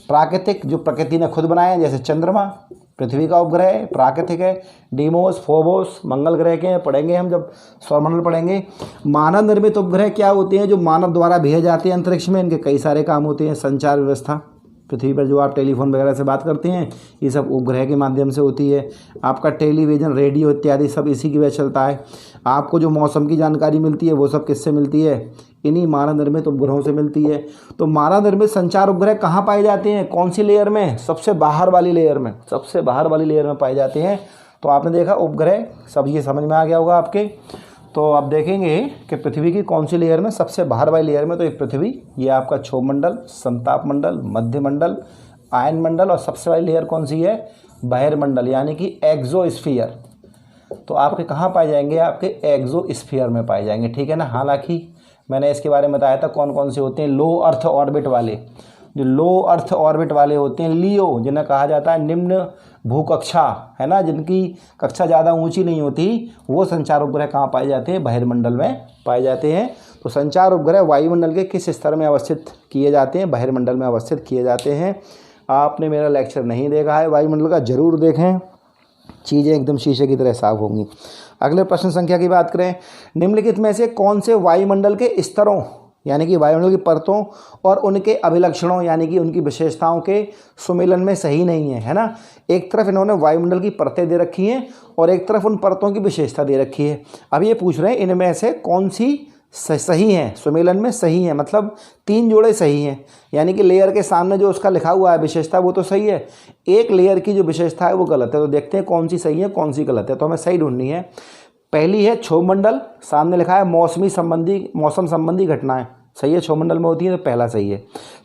प्राकृतिक जो प्रकृति ने खुद बनाया है, जैसे चंद्रमा पृथ्वी का उपग्रह है, प्राकृतिक है। डीमोस, फोबोस मंगल ग्रह के हैं, पढ़ेंगे हम जब सौरमंडल पढ़ेंगे। मानव निर्मित उपग्रह क्या होते हैं, जो मानव द्वारा भेजे जाते हैं अंतरिक्ष में, इनके कई सारे काम होते हैं। संचार व्यवस्था, पृथ्वी पर जो आप टेलीफोन वगैरह से बात करते हैं, ये सब उपग्रह के माध्यम से होती है। आपका टेलीविज़न, रेडियो इत्यादि सब इसी की वजह से चलता है। आपको जो मौसम की जानकारी मिलती है वो सब किससे मिलती है, इन्हीं मानव निर्मित उपग्रहों से मिलती है। तो मानव निर्मित संचार उपग्रह कहाँ पाए जाते हैं, कौन सी लेयर में, सबसे बाहर वाली लेयर में, सबसे बाहर वाली लेयर में पाए जाते हैं। तो आपने देखा उपग्रह, सब ये समझ में आ गया होगा आपके। तो आप देखेंगे कि पृथ्वी की कौन सी लेयर में, सबसे बाहर वाली लेयर में, तो एक पृथ्वी, ये आपका क्षोभ मंडल, समताप मंडल, मध्य मंडल, आयन मंडल, और सबसे वाली लेयर कौन सी है, बहिर्मंडल, यानी कि एक्सोस्फीयर। तो आपके कहाँ पाए जाएंगे, आपके एक्सोस्फीयर में पाए जाएंगे, ठीक है ना। हालांकि मैंने इसके बारे में बताया था कौन कौन से होते हैं, लो अर्थ ऑर्बिट वाले, जो लो अर्थ ऑर्बिट वाले होते हैं, लियो, जिन्हें कहा जाता है निम्न भूकक्षा, है ना, जिनकी कक्षा ज़्यादा ऊंची नहीं होती, वो संचार उपग्रह कहाँ पाए जाते हैं, बहिर्मंडल में पाए जाते हैं। तो संचार उपग्रह वायुमंडल के किस स्तर में अवस्थित किए जाते हैं, बहिर्मंडल में अवस्थित किए जाते हैं। आपने मेरा लेक्चर नहीं देखा है वायुमंडल का, ज़रूर देखें, चीज़ें एकदम शीशे की तरह साफ होंगी। अगले प्रश्न संख्या की बात करें, निम्नलिखित में से कौन से वायुमंडल के स्तरों, यानी कि वायुमंडल की परतों और उनके अभिलक्षणों, यानी कि उनकी विशेषताओं के सुमेलन में सही नहीं है, है ना। एक तरफ इन्होंने वायुमंडल की परतें दे रखी हैं और एक तरफ उन परतों की विशेषता दे रखी है। अब ये पूछ रहे हैं इनमें से कौन सी सही हैं, सुमेलन में सही है, मतलब तीन जोड़े सही हैं, यानी कि लेयर के सामने जो उसका लिखा हुआ है विशेषता वो तो सही है, एक लेयर की जो विशेषता है वो गलत है। तो देखते हैं कौन सी सही है कौन सी गलत है, तो हमें सही ढूंढनी है। पहली है क्षोभ मंडल, सामने लिखा है मौसम संबंधी घटनाएं, सही है, क्षोभ मंडल में होती है, तो पहला सही है।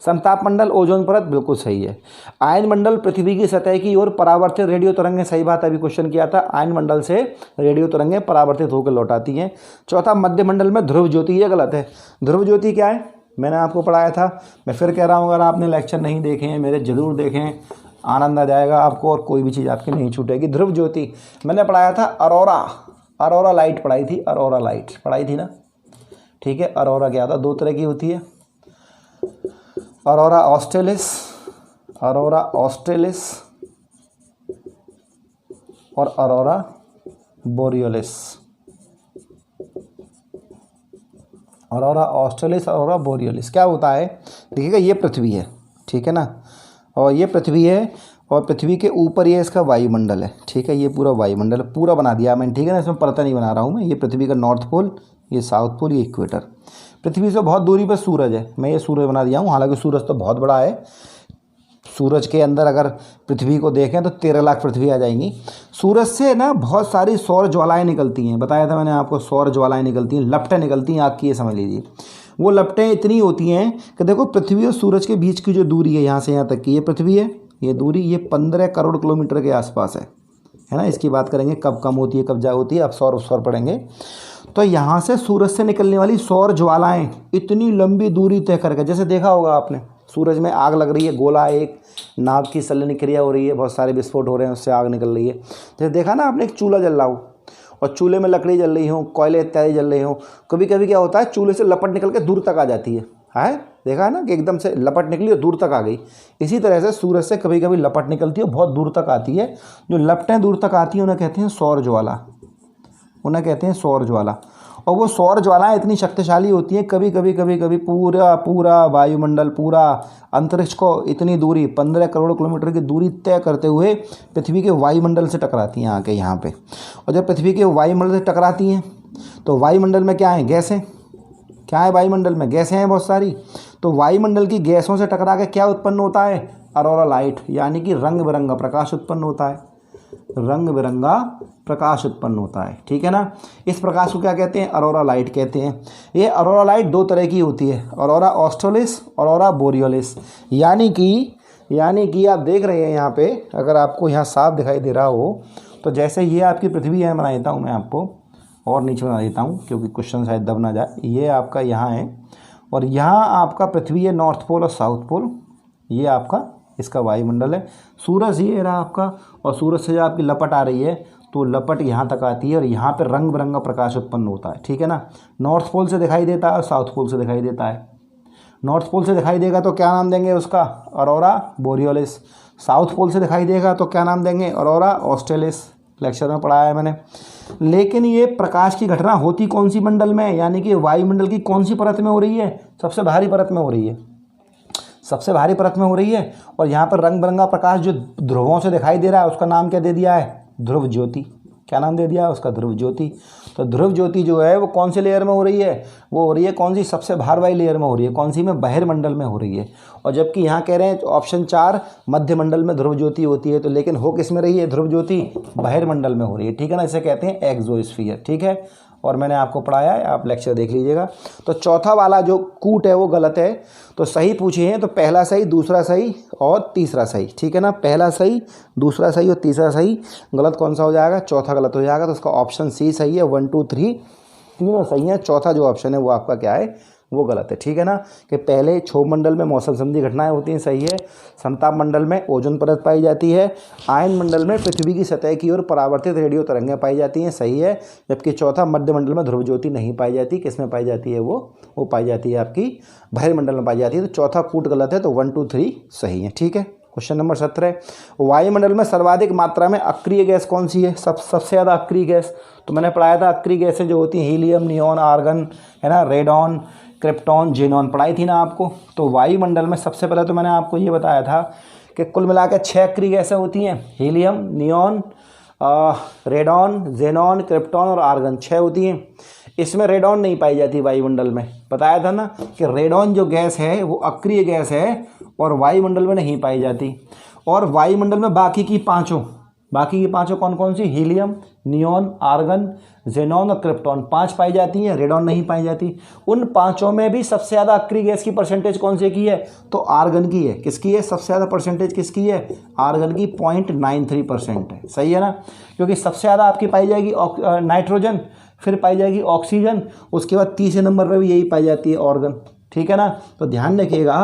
समताप मंडल, ओजोन परत, बिल्कुल सही है। आयन मंडल, पृथ्वी की सतह की ओर परावर्तित रेडियो तरंगें, सही बात, अभी क्वेश्चन किया था, आयन मंडल से रेडियो तरंगें परावर्तित होकर लौटाती हैं। चौथा, मध्य मंडल में ध्रुव ज्योति, ये गलत है। ध्रुव ज्योति क्या है, मैंने आपको पढ़ाया था, मैं फिर कह रहा हूँ, अगर आपने लेक्चर नहीं देखे हैं मेरे, ज़रूर देखें, आनंद आ जाएगा आपको और कोई भी चीज़ आपकी नहीं छूटेगी। ध्रुव ज्योति मैंने पढ़ाया था, अरोरा लाइट पढ़ाई थी, अरोरा लाइट पढ़ाई थी ना, ठीक है। अरोरा क्या था, दो तरह की होती है, अरोरा ऑस्ट्रेलिस और अरोरा बोरियोलिस। अरोरा ऑस्ट्रेलिस, अरोरा बोरियोलिस क्या होता है, देखिएगा, ये पृथ्वी है, ठीक है ना, और ये पृथ्वी है, और पृथ्वी के ऊपर ये इसका वायुमंडल है। ठीक है, ये पूरा वायुमंडल पूरा बना दिया मैंने। ठीक है ना, इसमें परतें नहीं बना रहा हूँ मैं। ये पृथ्वी का नॉर्थ पोल, ये साउथ पोल, ये इक्वेटर। पृथ्वी से बहुत दूरी पर सूरज है, मैं ये सूरज बना दिया हूँ। हालांकि सूरज तो बहुत बड़ा है। सूरज के अंदर अगर पृथ्वी को देखें तो 13 लाख पृथ्वी आ जाएंगी। सूरज से ना बहुत सारी सौर ज्वालाएँ निकलती हैं, बताया था मैंने आपको, सौर ज्वालाएँ निकलती हैं, लपटें निकलती हैं आग की, ये समझ लीजिए। वो लपटें इतनी होती हैं कि देखो पृथ्वी और सूरज के बीच की जो दूरी है यहाँ से यहाँ तक की, ये पृथ्वी है, ये दूरी ये 15 करोड़ किलोमीटर के आसपास है ना। इसकी बात करेंगे कब कम होती है कब ज़्यादा होती है, अब सौर पढ़ेंगे। तो यहाँ से सूरज से निकलने वाली सौर ज्वालाएँ इतनी लंबी दूरी तय करके, जैसे देखा होगा आपने सूरज में आग लग रही है, गोला एक नाव की संलयन क्रिया हो रही है, बहुत सारे विस्फोट हो रहे हैं, उससे आग निकल रही है। जैसे देखा ना आपने, एक चूल्हा जल रहा हो और चूल्हे में लकड़ी जल रही हो, कोयले इत्यादि जल रहे हो, कभी कभी क्या होता है चूल्हे से लपट निकल के दूर तक आ जाती है देखा है ना कि एकदम से लपट निकली और दूर तक आ गई। इसी तरह से सूरज से कभी कभी लपट निकलती है और बहुत दूर तक आती है। जो लपटें दूर तक आती हैं उन्हें कहते हैं सौर ज्वाला, उन्हें कहते हैं सौर ज्वाला। और वो सौर ज्वालाएँ इतनी शक्तिशाली होती हैं, कभी कभी पूरा वायुमंडल, पूरा अंतरिक्ष को इतनी दूरी 15 करोड़ किलोमीटर की दूरी तय करते हुए पृथ्वी के वायुमंडल से टकराती हैं आके यहाँ पे। और जब पृथ्वी के वायुमंडल से टकराती हैं तो वायुमंडल में क्या है, गैसें। क्या है वायुमंडल में, गैसें हैं बहुत सारी। तो वायुमंडल की गैसों से टकरा के क्या उत्पन्न होता है, अरोरा लाइट, यानी कि रंग बिरंगा प्रकाश उत्पन्न होता है, रंग बिरंगा प्रकाश उत्पन्न होता है। ठीक है ना, इस प्रकाश को क्या कहते हैं, अरोरा लाइट कहते हैं। ये अरोरा लाइट दो तरह की होती है, अरोरा ऑस्ट्रेलिस, अरोरा बोरियोलिस। यानी कि आप देख रहे हैं यहाँ पे, अगर आपको यहाँ साफ दिखाई दे रहा हो तो जैसे ये आपकी पृथ्वी है, बना देता हूँ मैं आपको, और नीचे बना देता हूँ क्योंकि क्वेश्चन शायद दब ना जाए। ये आपका यहाँ है और यहाँ आपका पृथ्वी है, नॉर्थ पोल और साउथ पोल। ये आपका इसका वायुमंडल है। सूरज ये रहा आपका, और सूरज से जो आपकी लपट आ रही है तो लपट यहाँ तक आती है और यहाँ पर रंग बिरंगा प्रकाश उत्पन्न होता है। ठीक है ना, नॉर्थ पोल से दिखाई देता है और साउथ पोल से दिखाई देता है। नॉर्थ पोल से दिखाई देगा तो क्या नाम देंगे उसका, अरोरा बोरियोलिस। साउथ पोल से दिखाई देगा तो क्या नाम देंगे, अरोरा ऑस्ट्रेलिस। लेक्चर में पढ़ाया है मैंने। लेकिन ये प्रकाश की घटना होती कौन सी मंडल में, यानी कि वायुमंडल की कौन सी परत में हो रही है, सबसे भारी परत में हो रही है, सबसे भारी परत में हो रही है। और यहाँ पर रंग बिरंगा प्रकाश जो ध्रुवों से दिखाई दे रहा है उसका नाम क्या दे दिया है, ध्रुव ज्योति। क्या नाम दे दिया उसका, ध्रुव ज्योति। तो ध्रुव ज्योति जो है वो कौन से लेयर में हो रही है, वो हो रही है कौन सी, सबसे बाहर वाली लेयर में हो रही है। कौन सी में, बहिर्मंडल में हो रही है। और जबकि यहाँ कह रहे हैं ऑप्शन 4 मध्य मंडल में ध्रुव ज्योति होती है, तो लेकिन हो किस में रही है ध्रुव ज्योति, बहिर्मंडल में हो रही है। ठीक है ना, इसे कहते हैं एक्सोस्फीयर। ठीक है, और मैंने आपको पढ़ाया है, आप लेक्चर देख लीजिएगा। तो चौथा वाला जो कूट है वो गलत है। तो सही पूछे हैं तो पहला सही, दूसरा सही और तीसरा सही। ठीक है ना, पहला सही, दूसरा सही और तीसरा सही। गलत कौन सा हो जाएगा, चौथा गलत हो जाएगा। तो उसका ऑप्शन सी सही है, 1 2 3 तीनों सही हैं। चौथा जो ऑप्शन है वो आपका क्या है, वो गलत है। ठीक है ना, कि पहले क्षोभ मंडल में मौसम संबंधी घटनाएं होती हैं, सही है। समताप मंडल में ओजोन परत पाई जाती है। आयन मंडल में पृथ्वी की सतह की ओर परावर्तित रेडियो तरंगें पाई जाती हैं, सही है। जबकि चौथा मध्य मंडल में ध्रुव ज्योति नहीं पाई जाती। किस में पाई जाती है, वो पाई जाती है आपकी बहिर्मंडल में पाई जाती है। तो चौथा कूट गलत है, तो 1 2 3 सही है। ठीक है, क्वेश्चन नंबर 17, वायुमंडल में सर्वाधिक मात्रा में अक्रिय गैस कौन सी है, सबसे ज़्यादा अक्रिय गैस। तो मैंने पढ़ाया था अक्रिय गैसें जो होती हैं हीलियम, नियॉन, आर्गन, है ना, रेडॉन, क्रिप्टॉन, जेनॉन, पढ़ाई थी ना आपको। तो वायुमंडल में सबसे पहले तो मैंने आपको ये बताया था कि कुल मिलाकर 6 अक्रिय गैसें होती हैं, helium, neon, radon, xenon, krypton और आर्गन, 6 होती हैं। इसमें रेडॉन नहीं पाई जाती वायुमंडल में, बताया था ना कि रेडॉन जो गैस है वो अक्रिय गैस है और वायुमंडल में नहीं पाई जाती। और वायुमंडल में बाकी की पांचों कौन कौन सी, हीलियम, नियॉन, आर्गन, जेनॉन और क्रिप्टॉन, 5 पाई जाती हैं, रेडॉन नहीं पाई जाती। उन 5 में भी सबसे ज़्यादा अक्रिय गैस की परसेंटेज कौन से की है, तो आर्गन की है। किसकी है, सबसे ज़्यादा परसेंटेज किसकी है, आर्गन की, 0.93% है। सही है ना, क्योंकि सबसे ज़्यादा आपकी पाई जाएगी नाइट्रोजन, फिर पाई जाएगी ऑक्सीजन, उसके बाद तीसरे नंबर पर भी यही पाई जाती है ऑर्गन। ठीक है ना, तो ध्यान रखिएगा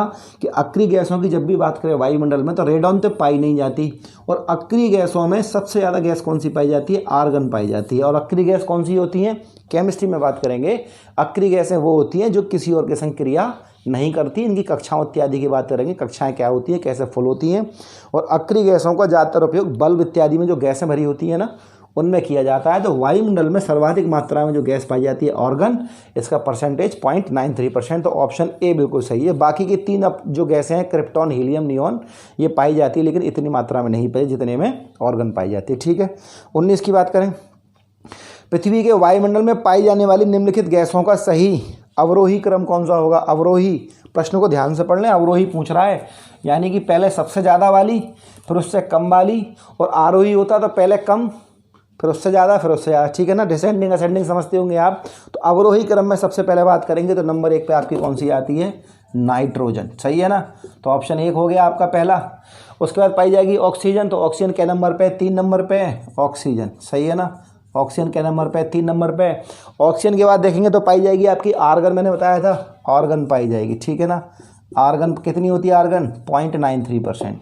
कि अक्रिय गैसों की जब भी बात करें वायुमंडल में तो रेडॉन तो पाई नहीं जाती। और अक्रिय गैसों में सबसे ज़्यादा गैस कौन सी पाई जाती है, आर्गन पाई जाती है। और अक्रिय गैस कौन सी होती हैं, केमिस्ट्री में बात करेंगे, अक्रिय गैसें वो होती हैं जो किसी और के संग क्रिया नहीं करती। इनकी कक्षाओं इत्यादि की बात करेंगे, कक्षाएं क्या होती हैं, कैसे फुल होती हैं। और अक्रिय गैसों का ज़्यादातर उपयोग बल्ब इत्यादि में जो गैसें भरी होती हैं ना उनमें किया जाता है। तो वायुमंडल में सर्वाधिक मात्रा में जो गैस पाई जाती है ऑर्गन, इसका परसेंटेज 0.93%। तो ऑप्शन ए बिल्कुल सही है। बाकी की 3 जो गैसें हैं क्रिप्टॉन, हीलियम, नियॉन, ये पाई जाती है लेकिन इतनी मात्रा में नहीं पाई जितने में ऑर्गन पाई जाती है। ठीक है, 19 की बात करें। पृथ्वी के वायुमंडल में पाई जाने वाली निम्नलिखित गैसों का सही अवरोही क्रम कौन सा होगा? अवरोही, प्रश्न को ध्यान से पढ़ लें, अवरोही पूछ रहा है, यानी कि पहले सबसे ज़्यादा वाली, फिर उससे कम वाली, और आरोही होता तो पहले कम, फिर उससे ज़्यादा, फिर उससे ज़्यादा। ठीक है ना, डिसेंडिंग असेंडिंग समझते होंगे आप। तो अवरोही क्रम में सबसे पहले बात करेंगे तो नंबर 1 पे आपकी कौन सी आती है? नाइट्रोजन। सही है ना, तो ऑप्शन 1 हो गया आपका पहला। उसके बाद पाई जाएगी ऑक्सीजन, तो ऑक्सीजन के नंबर पे? 3 नंबर पे ऑक्सीजन। सही है ना, ऑक्सीजन के नंबर पे 3 नंबर पे। ऑक्सीजन के बाद देखेंगे तो पाई जाएगी आपकी आर्गन, मैंने बताया था आर्गन पाई जाएगी। ठीक है ना, आर्गन कितनी होती है? आर्गन 0.93%।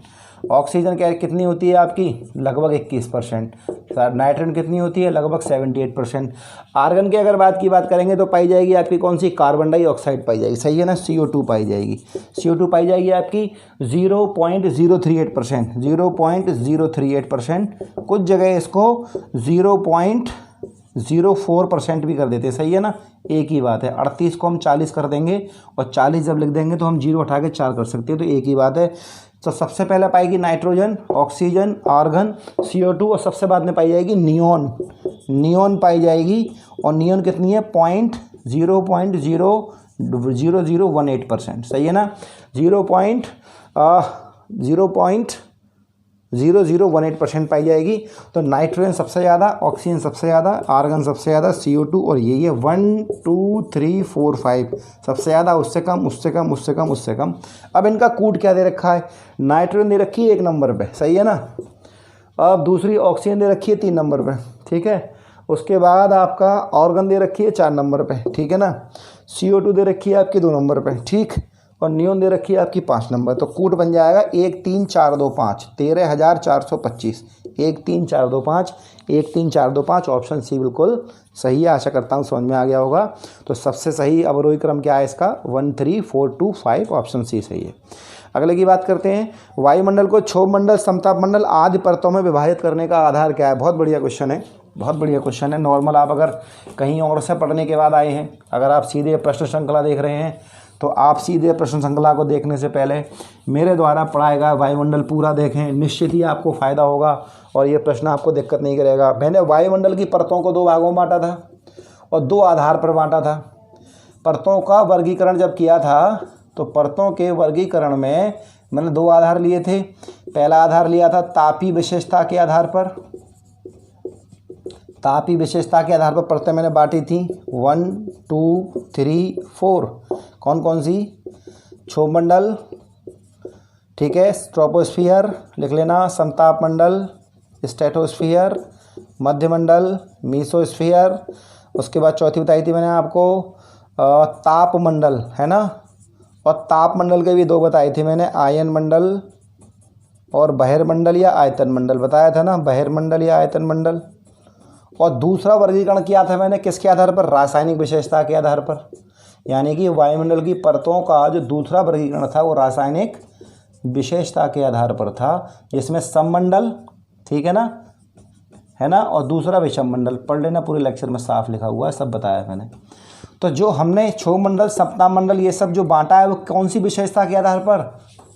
ऑक्सीजन क्या कितनी होती है आपकी? लगभग 21%। नाइट्रोजन कितनी होती है? लगभग 78%। आर्गन की अगर बात करेंगे तो पाई जाएगी आपकी कौन सी? कार्बन डाइऑक्साइड पाई जाएगी। सही है ना, CO2 पाई जाएगी। CO2 पाई जाएगी आपकी 0.038%, 0.038%। कुछ जगह इसको 0.04% भी कर देते हैं। सही है ना, एक ही बात है। 38 को हम 40 कर देंगे और 40 जब लिख देंगे तो हम 0 हटा के 4 कर सकते हैं, तो एक ही बात है। तो सबसे पहले पाएगी नाइट्रोजन, ऑक्सीजन, आर्गन, CO2 और सबसे बाद में पाई जाएगी नियॉन। नियॉन पाई जाएगी और नियॉन कितनी है? 0.0018%। सही है ना, 0.0018% पाई जाएगी। तो नाइट्रोजन सबसे ज़्यादा, ऑक्सीजन सबसे ज़्यादा, आर्गन सबसे ज़्यादा, CO2 और ये 1 2 3 4 5 सबसे ज़्यादा, उससे कम, उससे कम, उससे कम, उससे कम। अब इनका कूट क्या दे रखा है? नाइट्रोजन दे रखी है 1 नंबर पे। सही है ना, अब दूसरी ऑक्सीजन दे रखी है 3 नंबर पे। ठीक है, उसके बाद आपका ऑर्गन दे रखी है 4 नंबर पे। ठीक है ना, CO2 दे रखी है आपकी 2 नंबर पे। ठीक, और नियॉन दे रखी है आपकी 5 नंबर। तो कूट बन जाएगा 1 3 4 2 5, 13,425। 1 3 4 2 5, 1 3 4 2 5। ऑप्शन सी बिल्कुल सही है। आशा करता हूँ समझ में आ गया होगा। तो सबसे सही अवरोही क्रम क्या है इसका? 1 3 4 2 5, ऑप्शन सी सही है। अगले की बात करते हैं। वायुमंडल को क्षोभ मंडल, समताप मंडल आदि परतों में विभाजित करने का आधार क्या है? बहुत बढ़िया क्वेश्चन है, बहुत बढ़िया क्वेश्चन है। नॉर्मल आप अगर कहीं और से पढ़ने के बाद आए हैं, अगर आप सीधे प्रश्न श्रृंखला देख रहे हैं, तो आप सीधे प्रश्न श्रृंखला को देखने से पहले मेरे द्वारा पढ़ाया गया वायुमंडल पूरा देखें, निश्चित ही आपको फ़ायदा होगा और ये प्रश्न आपको दिक्कत नहीं करेगा। मैंने वायुमंडल की परतों को 2 भागों में बांटा था और 2 आधार पर बांटा था। परतों का वर्गीकरण जब किया था तो परतों के वर्गीकरण में मैंने 2 आधार लिए थे। पहला आधार लिया था तापीय विशेषता के आधार पर। तापीय विशेषता के आधार पर परतें मैंने बांटी थी 1 2 3 4। कौन कौन सी? क्षोभ मंडल, ठीक है, ट्रोपोस्फियर लिख लेना, समताप मंडल, स्ट्रेटोस्फियर, मध्यमंडल, मीसोस्फियर। उसके बाद चौथी बताई थी मैंने आपको ताप मंडल, है ना। और ताप मंडल के भी 2 बताए थे मैंने, आयन मंडल और बहिर्मंडल या आयतन मंडल बताया था ना, बहिर्मंडल या आयतन मंडल। और दूसरा वर्गीकरण किया था मैंने किसके आधार पर? रासायनिक विशेषता के आधार पर। यानी कि वायुमंडल की परतों का जो दूसरा वर्गीकरण था वो रासायनिक विशेषता के आधार पर था, जिसमें सममंडल, ठीक है ना, और दूसरा विषम मंडल। पढ़ लेना, पूरे लेक्चर में साफ लिखा हुआ है, सब बताया मैंने। तो जो हमने क्षोभ मंडल, समताप मंडल, ये सब जो बांटा है वो कौन सी विशेषता के आधार पर?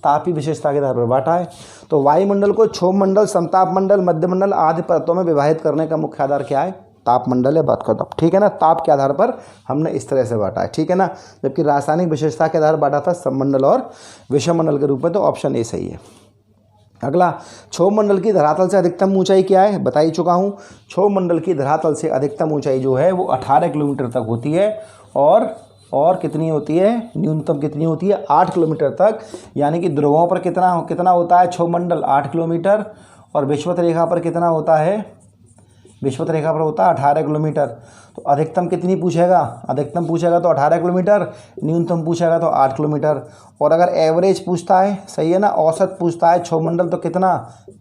तापीय विशेषता के आधार पर बांटा है। तो वायुमंडल को क्षोभ मंडल, समताप मंडल, मध्यमंडल आदि परतों में विभाजित करने का मुख्य आधार क्या है? ताप मंडल है, बात खत्म। ठीक है ना, ताप के आधार पर हमने इस तरह से बांटा है। ठीक है ना, जबकि रासायनिक विशेषता के आधार बांटा था सममंडल और विषम मंडल के रूप में। तो ऑप्शन ए सही है। अगला, क्षोभ मंडल की धरातल से अधिकतम ऊंचाई क्या है? बता ही चुका हूँ। क्षोभ मंडल की धरातल से अधिकतम ऊंचाई जो है वो 18 किलोमीटर तक होती है और कितनी होती है? न्यूनतम कितनी होती है? 8 किलोमीटर तक। यानी कि ध्रुवों पर कितना होता है क्षोभ मंडल? 8 किलोमीटर। और विषुवत रेखा पर कितना होता है? विषुवत रेखा पर होता है 18 किलोमीटर। तो अधिकतम कितनी पूछेगा, अधिकतम पूछेगा तो 18 किलोमीटर, न्यूनतम पूछेगा तो 8 किलोमीटर। और अगर एवरेज पूछता है, सही है ना, औसत पूछता है क्षोभ मंडल तो कितना,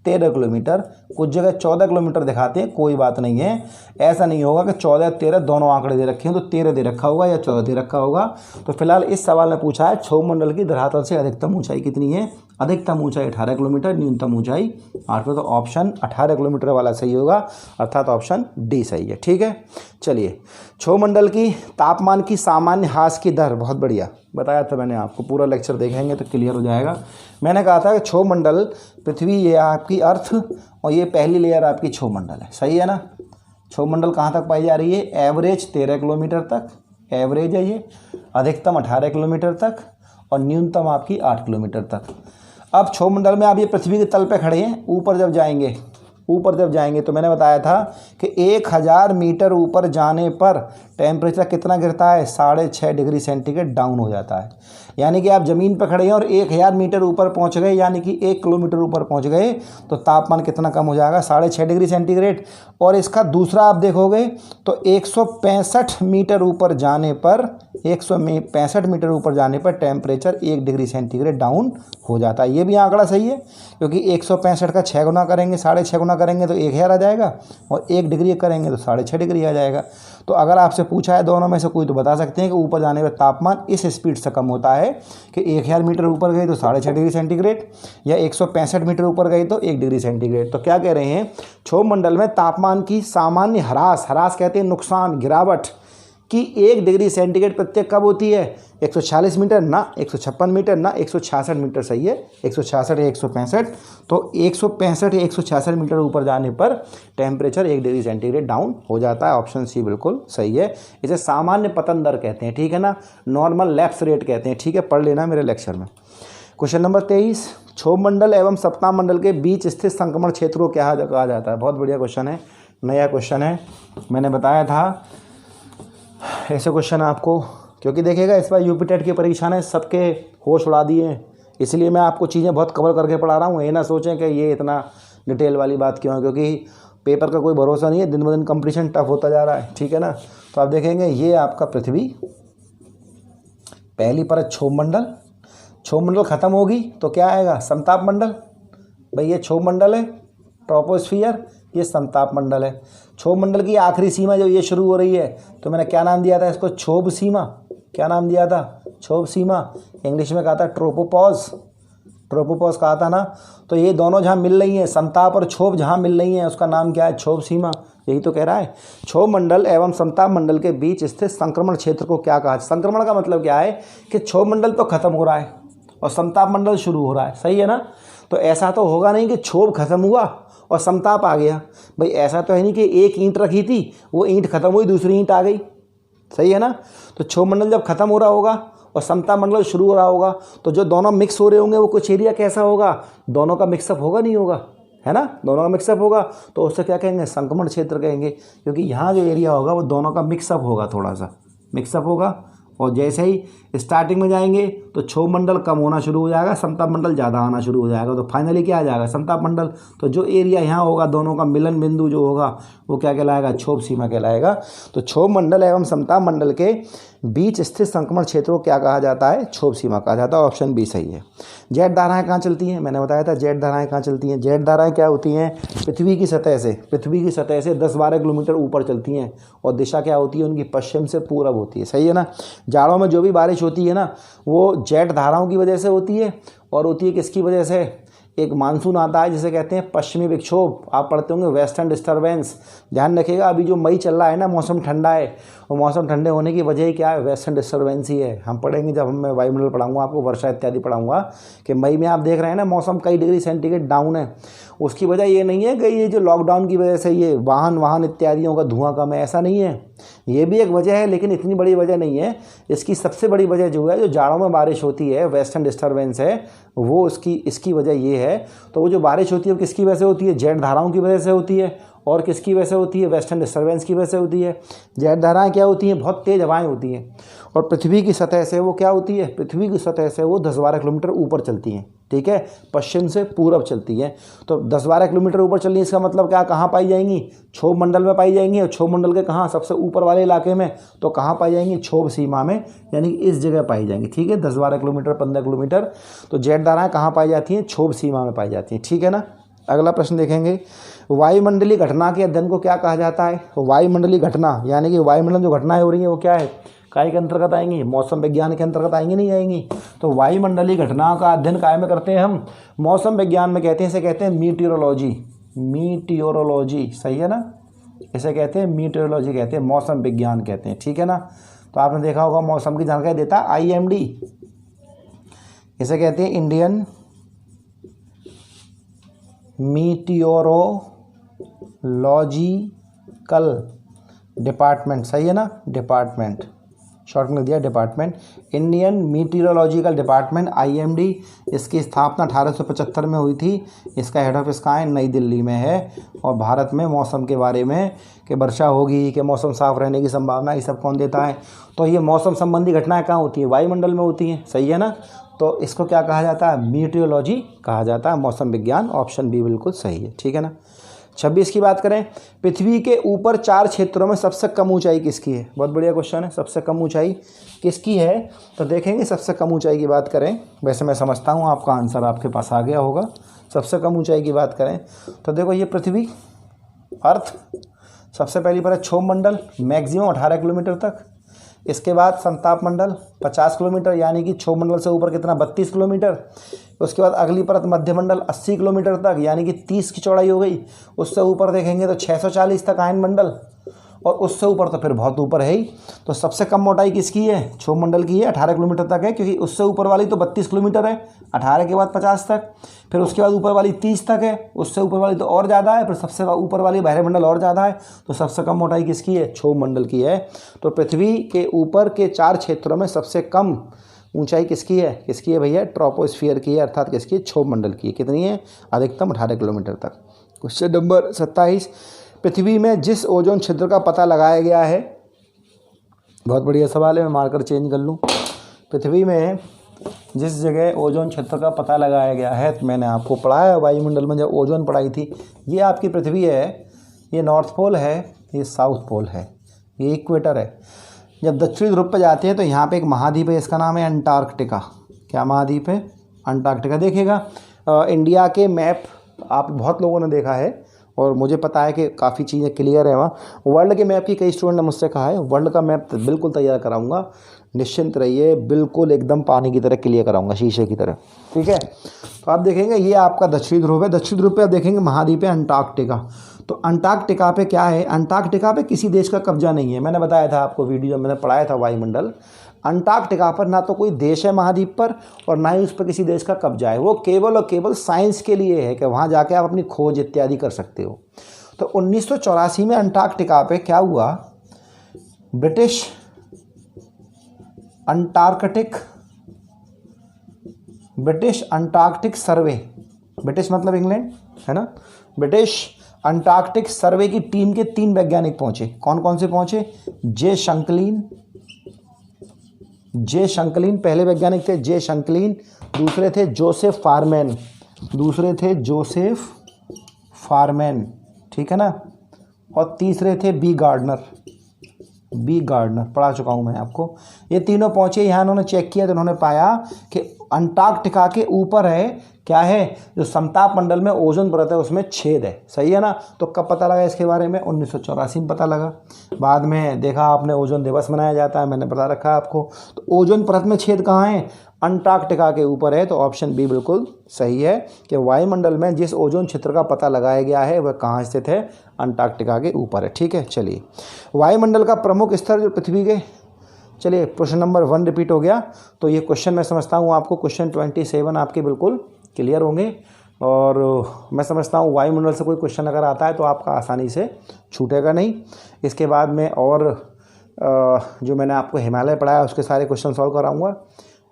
13 किलोमीटर। कुछ जगह 14 किलोमीटर दिखाते हैं, कोई बात नहीं है, ऐसा नहीं होगा कि 14 13 दोनों आंकड़े दे रखे हैं तो 13 दे रखा होगा या 14 दे रखा होगा। तो फिलहाल इस सवाल में पूछा है क्षोभ मंडल की धरातल से अधिकतम ऊंचाई कितनी है, अधिकतम ऊंचाई 18 किलोमीटर, न्यूनतम ऊंचाई 8 किलोमीटर। तो ऑप्शन 18 किलोमीटर वाला सही होगा, अर्थात ऑप्शन डी सही है। ठीक है, चलिए, क्षोभ मंडल की तापमान की सामान्य ह्रास की दर, बहुत बढ़िया बताया था मैंने आपको, पूरा लेक्चर देखेंगे तो क्लियर हो जाएगा। मैंने कहा था कि क्षोभ मंडल पृथ्वी, ये आपकी अर्थ, और ये पहली लेयर आपकी क्षोभ मंडल है, सही है ना। क्षोभ मंडल कहाँ तक पाई जा रही है, एवरेज 13 किलोमीटर तक, एवरेज है ये, अधिकतम 18 किलोमीटर तक और न्यूनतम आपकी 8 किलोमीटर तक। अब क्षोभ मंडल में आप ये पृथ्वी के तल पे खड़े हैं, ऊपर जब जाएंगे, ऊपर जब जाएंगे तो मैंने बताया था कि 1000 मीटर ऊपर जाने पर टेम्परेचर कितना गिरता है, 6.5 डिग्री सेंटीग्रेड डाउन हो जाता है। यानी कि आप ज़मीन पर खड़े हैं और 1000 मीटर ऊपर पहुंच गए, यानी कि 1 किलोमीटर ऊपर पहुंच गए, तो तापमान कितना कम हो जाएगा, 6.5 डिग्री सेंटीग्रेड। और इसका दूसरा आप देखोगे तो 165 मीटर ऊपर जाने पर, 165 मीटर ऊपर जाने पर टेम्परेचर 1 डिग्री सेंटीग्रेड डाउन हो जाता है। ये भी आंकड़ा सही है, क्योंकि 165 का 6 गुना करेंगे, 6.5 गुना करेंगे तो 1000 आ जाएगा, और 1 डिग्री करेंगे तो 6.5 डिग्री आ जाएगा। तो अगर आपसे पूछा है दोनों में से कोई, तो बता सकते हैं कि ऊपर जाने पर तापमान इस स्पीड से कम होता है कि 1000 मीटर ऊपर गए तो 6.5 डिग्री सेंटीग्रेड, या 165 मीटर ऊपर गए तो 1 डिग्री सेंटीग्रेड। तो क्या कह रहे हैं, क्षोभ मंडल में तापमान की सामान्य ह्रास, ह्रास कहते हैं नुकसान, गिरावट कि 1 डिग्री सेंटीग्रेड प्रत्येक कब होती है, 146 मीटर ना, 156 मीटर ना, 166 मीटर सही है, 166 या 165, तो 165 या 166 मीटर ऊपर जाने पर टेम्परेचर 1 डिग्री सेंटीग्रेड डाउन हो जाता है। ऑप्शन सी बिल्कुल सही है। इसे सामान्य पतन दर कहते हैं, ठीक है ना, नॉर्मल लैप्स रेट कहते हैं, ठीक है, पढ़ लेना मेरे लेक्चर में। क्वेश्चन नंबर 23, क्षोभ मंडल एवं सप्ताह मंडल के बीच स्थित संक्रमण क्षेत्र को क्या कहा जाता है। बहुत बढ़िया क्वेश्चन है, नया क्वेश्चन है, मैंने बताया था ऐसे क्वेश्चन आपको, क्योंकि देखिएगा इस बार यूपी टेट की परीक्षा ने सबके होश उड़ा दिए हैं, इसलिए मैं आपको चीज़ें बहुत कवर करके पढ़ा रहा हूँ। ये ना सोचें कि ये इतना डिटेल वाली बात क्यों है, क्योंकि पेपर का कोई भरोसा नहीं है, दिन ब दिन कंपटीशन टफ होता जा रहा है, ठीक है ना। तो आप देखेंगे ये आपका पृथ्वी, पहली परत क्षोभ मंडल, क्षोभ मंडल खत्म होगी तो क्या आएगा, समताप मंडल। भाई ये क्षोभ मंडल है, ट्रोपोस्फियर, ये समताप मंडल है। क्षोभ मंडल की आखिरी सीमा जब ये शुरू हो रही है तो मैंने क्या नाम दिया था इसको, क्षोभ सीमा। क्या नाम दिया था, क्षोभ सीमा। इंग्लिश में कहा था ट्रोपोपॉज, ट्रोपोपॉज कहा था ना। तो ये दोनों जहाँ मिल रही हैं, समताप और क्षोभ जहाँ मिल रही हैं, उसका नाम क्या है, क्षोभ सीमा। यही तो कह रहा है। क्षोभ मंडल एवं समताप मंडल के बीच स्थित संक्रमण क्षेत्र को क्या कहा। संक्रमण का मतलब क्या है कि क्षोभ मंडल तो खत्म हो रहा है और समताप मंडल शुरू हो रहा है, सही है ना। तो ऐसा तो होगा नहीं कि क्षोभ खत्म हुआ और समताप आ गया। भाई ऐसा तो है नहीं कि एक ईंट रखी थी, वो ईंट खत्म हुई, दूसरी ईंट आ गई, सही है ना। तो क्षोभ मंडल जब खत्म हो रहा होगा और समताप मंडल शुरू हो रहा होगा, तो जो दोनों मिक्स हो रहे होंगे वो कुछ एरिया कैसा होगा, दोनों का मिक्सअप होगा, नहीं होगा, है ना, दोनों का मिक्सअप होगा। तो उससे क्या कहेंगे, संक्रमण क्षेत्र कहेंगे, क्योंकि यहाँ जो एरिया होगा वो दोनों का मिक्सअप होगा, थोड़ा सा मिक्सअप होगा। और जैसे ही स्टार्टिंग में जाएंगे तो क्षोभ मंडल कम होना शुरू हो जाएगा, समताप मंडल ज़्यादा आना शुरू हो जाएगा, तो फाइनली क्या आ जाएगा, समताप मंडल। तो जो एरिया यहाँ होगा, दोनों का मिलन बिंदु जो होगा वो क्या कहलाएगा, क्षोभ सीमा कहलाएगा। तो क्षोभ मंडल एवं समताप मंडल के बीच स्थित संक्रमण क्षेत्र को क्या कहा जाता है, क्षोभ सीमा कहा जाता है। ऑप्शन बी सही है। जेट धाराएं कहाँ चलती हैं, मैंने बताया था जेट धाराएं कहाँ चलती हैं। जेट धाराएं क्या होती हैं, पृथ्वी की सतह से 10-12 किलोमीटर ऊपर चलती हैं, और दिशा क्या होती है उनकी, पश्चिम से पूरब होती है, सही है ना। जाड़ों में जो भी बारिश होती है ना, वो जेट धाराओं की वजह से होती है, और होती है किसकी वजह से, एक मानसून आता है जिसे कहते हैं पश्चिमी विक्षोभ, आप पढ़ते होंगे वेस्टर्न डिस्टर्बेंस। ध्यान रखिएगा, अभी जो मई चल रहा है ना, मौसम ठंडा है, और मौसम ठंडे होने की वजह क्या है, वेस्टर्न डिस्टर्बेंस ही है। हम पढ़ेंगे जब मैं वायुमंडल पढ़ाऊंगा आपको, वर्षा इत्यादि पढ़ाऊंगा, कि मई में आप देख रहे हैं ना मौसम कई डिग्री सेंटीग्रेड डाउन है। उसकी वजह ये नहीं है कि ये जो लॉकडाउन की वजह से ये वाहन इत्यादियों का धुआं कम है, ऐसा नहीं है। ये भी एक वजह है, लेकिन इतनी बड़ी वजह नहीं है। इसकी सबसे बड़ी वजह जो है, जो जाड़ों में बारिश होती है, वेस्टर्न डिस्टर्बेंस है, वो इसकी वजह ये है। तो वो जो बारिश होती है वो किसकी वजह से होती है, जेट धाराओं की वजह से होती है। और किसकी वजह से होती है? वेस्टर्न डिस्टर्बेंस की वजह से होती है। जेट धाराएँ क्या होती हैं? बहुत तेज़ हवाएँ होती हैं और पृथ्वी की सतह से वो क्या होती है? पृथ्वी की सतह से वो 10-12 किलोमीटर ऊपर चलती हैं, ठीक है, पश्चिम से पूरब चलती हैं। तो 10-12 किलोमीटर ऊपर चलनी, इसका मतलब क्या, कहाँ पाई जाएंगी? क्षोभ मंडल में पाई जाएंगी। और क्षोभ मंडल के कहाँ? सबसे ऊपर वाले इलाके में। तो कहाँ पाई जाएंगी? क्षोभ सीमा में, यानी कि इस जगह पाई जाएंगी, ठीक है। 10-12 किलोमीटर, 15 किलोमीटर। तो जेट धाराएँ कहाँ पाई जाती हैं? क्षोभ सीमा में पाई जाती हैं, ठीक है ना। अगला प्रश्न देखेंगे, वायुमंडलीय घटना के अध्ययन को क्या कहा जाता है? वायुमंडलीय घटना यानी कि वायुमंडल में जो घटनाएं हो रही हैं वो क्या है? काय के अंतर्गत आएंगी? मौसम विज्ञान के अंतर्गत आएंगी, नहीं आएंगी? तो वायुमंडलीय घटनाओं का अध्ययन काय में करते हैं हम? मौसम विज्ञान में कहते हैं। इसे कहते हैं मीटियोरोलॉजी। मीटियोरोलॉजी, सही है ना। इसे कहते हैं मीटियोरोलॉजी, कहते हैं मौसम विज्ञान कहते हैं, ठीक है ना। तो आपने देखा होगा मौसम की जानकारी देता है IMD। इसे कहते हैं इंडियन मीटियोरोलॉजिकल डिपार्टमेंट, सही है ना, डिपार्टमेंट, शॉर्ट में दिया department, Indian meteorological department IMD। इसकी स्थापना 1875 में हुई थी। इसका हेड ऑफिस कहाँ है? नई दिल्ली में है। और भारत में मौसम के बारे में कि वर्षा होगी, कि मौसम साफ रहने की संभावना, ये सब कौन देता है? तो ये मौसम संबंधी घटनाएं कहाँ होती हैं? वायुमंडल में होती हैं, सही है ना। तो इसको क्या कहा जाता है? मीटियोलॉजी कहा जाता है, मौसम विज्ञान। ऑप्शन बी बिल्कुल सही है, ठीक है ना। 26 की बात करें, पृथ्वी के ऊपर 4 क्षेत्रों में सबसे कम ऊंचाई किसकी है? बहुत बढ़िया क्वेश्चन है। सबसे कम ऊंचाई किसकी है? तो देखेंगे सबसे कम ऊंचाई की बात करें, वैसे मैं समझता हूँ आपका आंसर आपके पास आ गया होगा। सबसे कम ऊंचाई की बात करें तो देखो, ये पृथ्वी, अर्थ, सबसे पहली पर है क्षोभ मंडल, मैक्सिमम 18 किलोमीटर तक। इसके बाद संताप मंडल 50 किलोमीटर, यानी कि क्षोभ मंडल से ऊपर कितना? 32 किलोमीटर। उसके बाद अगली परत मध्यमंडल 80 किलोमीटर तक, यानी कि 30 की चौड़ाई हो गई। उससे ऊपर देखेंगे तो 640 तक आयन मंडल, और उससे ऊपर तो फिर बहुत ऊपर है ही। तो सबसे कम मोटाई किसकी है? क्षोभ मंडल की है, 18 किलोमीटर तक है, क्योंकि उससे ऊपर वाली तो 32 किलोमीटर है, 18 के बाद 50 तक, फिर उसके बाद ऊपर वाली 30 तक है, उससे ऊपर वाली तो और ज़्यादा है, फिर सबसे ऊपर वाली बाह्य मंडल और ज़्यादा है। तो सबसे कम मोटाई किसकी है? क्षोभ मंडल की है। तो पृथ्वी के ऊपर के 4 क्षेत्रों में सबसे कम ऊंचाई किसकी है? किसकी है भैया? ट्रोपोस्फियर की है, अर्थात किसकी? क्षोभ मंडल की। कितनी है? अधिकतम 18 किलोमीटर तक। क्वेश्चन नंबर 27, पृथ्वी में जिस ओजोन छिद्र का पता लगाया गया है, बहुत बढ़िया सवाल है, मैं मार्कर चेंज कर लूँ। पृथ्वी में जिस जगह ओजोन छिद्र का पता लगाया गया है, तो मैंने आपको पढ़ाया वायुमंडल में जब ओजोन पढ़ाई थी, ये आपकी पृथ्वी है, ये नॉर्थ पोल है, ये साउथ पोल है, ये इक्वेटर है। जब दक्षिणी ध्रुव पर जाते हैं तो यहाँ पे एक महाद्वीप है, इसका नाम है अंटार्कटिका। क्या महाद्वीप है? अंटार्कटिका। देखिएगा इंडिया के मैप आप बहुत लोगों ने देखा है और मुझे पता है कि काफ़ी चीज़ें क्लियर है वहाँ। वर्ल्ड के मैप की कई स्टूडेंट ने मुझसे कहा है, वर्ल्ड का मैप बिल्कुल तैयार कराऊंगा, निश्चिंत रहिए, बिल्कुल एकदम पानी की तरह क्लियर कराऊंगा, शीशे की तरह, ठीक है। तो आप देखेंगे ये आपका दक्षिणी ध्रुव है, दक्षिणी ध्रुव पे आप देखेंगे महाद्वीप है अंटार्कटिका। तो अंटार्कटिका पे क्या है? अंटार्कटिका पे किसी देश का कब्जा नहीं है। मैंने बताया था आपको वीडियो जब मैंने पढ़ाया था वायुमंडल, अंटार्कटिका पर ना तो कोई देश है महाद्वीप पर, और ना ही उस पर किसी देश का कब्जा है। वो केवल और केवल साइंस के लिए है कि वहाँ जाके आप अपनी खोज इत्यादि कर सकते हो। तो 1984 में अंटार्कटिका पे क्या हुआ? ब्रिटिश अंटार्कटिक सर्वे, ब्रिटिश मतलब इंग्लैंड है ना, ब्रिटिश अंटार्कटिक सर्वे की टीम के 3 वैज्ञानिक पहुंचे। कौन कौन से पहुंचे? जे शंकलिन पहले वैज्ञानिक थे, जे शंकलिन। दूसरे थे जोसेफ फारमैन, ठीक है ना। और तीसरे थे बी गार्डनर, पढ़ा चुका हूँ मैं आपको। ये तीनों पहुंचे यहाँ, इन्होंने चेक किया तो इन्होंने पाया कि अंटार्कटिका के ऊपर है, क्या है? जो समताप मंडल में ओजोन परत है उसमें छेद है, सही है ना। तो कब पता लगा इसके बारे में? 1984 में पता लगा। बाद में देखा आपने ओजोन दिवस मनाया जाता है, मैंने बता रखा है आपको। तो ओजोन परत में छेद कहाँ है? अंटार्कटिका के ऊपर है। तो ऑप्शन बी बिल्कुल सही है कि वायुमंडल में जिस ओजोन क्षेत्र का पता लगाया गया है वह कहाँ स्थित है? अंटार्कटिका के ऊपर है, ठीक है। चलिए, वायुमंडल का प्रमुख स्तर जो पृथ्वी के, चलिए क्वेश्चन नंबर 1 रिपीट हो गया। तो ये क्वेश्चन मैं समझता हूँ आपको क्वेश्चन 27 आपके बिल्कुल क्लियर होंगे, और मैं समझता हूँ वायुमंडल से कोई क्वेश्चन अगर आता है तो आपका आसानी से छूटेगा नहीं। इसके बाद में और जो मैंने आपको हिमालय पढ़ाया उसके सारे क्वेश्चन सॉल्व कराऊंगा,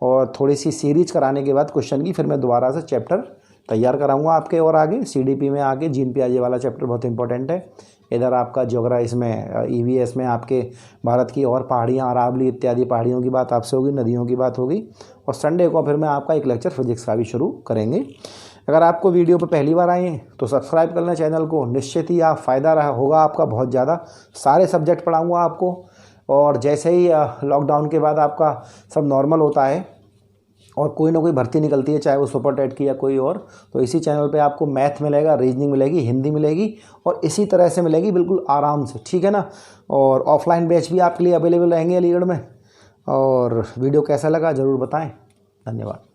और थोड़ी सी सीरीज कराने के बाद क्वेश्चन की फिर मैं दोबारा से चैप्टर तैयार कराऊंगा आपके। और आगे सीडीपी में आगे जीन पियाजे वाला चैप्टर बहुत इंपॉर्टेंट है। इधर आपका ज्योग्राफी इसमें ईवीएस में आपके भारत की और पहाड़ियाँ, अरावली इत्यादि पहाड़ियों की बात आपसे होगी, नदियों की बात होगी। और संडे को फिर मैं आपका एक लेक्चर फिजिक्स का भी शुरू करेंगे। अगर आपको वीडियो पर पहली बार आए हैं तो सब्सक्राइब कर लें चैनल को, निश्चित ही आप फ़ायदा रहा होगा आपका बहुत ज़्यादा। सारे सब्जेक्ट पढ़ाऊँगा आपको। और जैसे ही लॉकडाउन के बाद आपका सब नॉर्मल होता है और कोई ना कोई भर्ती निकलती है, चाहे वो सुपर टेट की या कोई और, तो इसी चैनल पे आपको मैथ मिलेगा, रीजनिंग मिलेगी, हिंदी मिलेगी और इसी तरह से मिलेगी बिल्कुल आराम से, ठीक है ना। और ऑफलाइन बैच भी आपके लिए अवेलेबल रहेंगे अलीगढ़ में। और वीडियो कैसा लगा ज़रूर बताएं। धन्यवाद।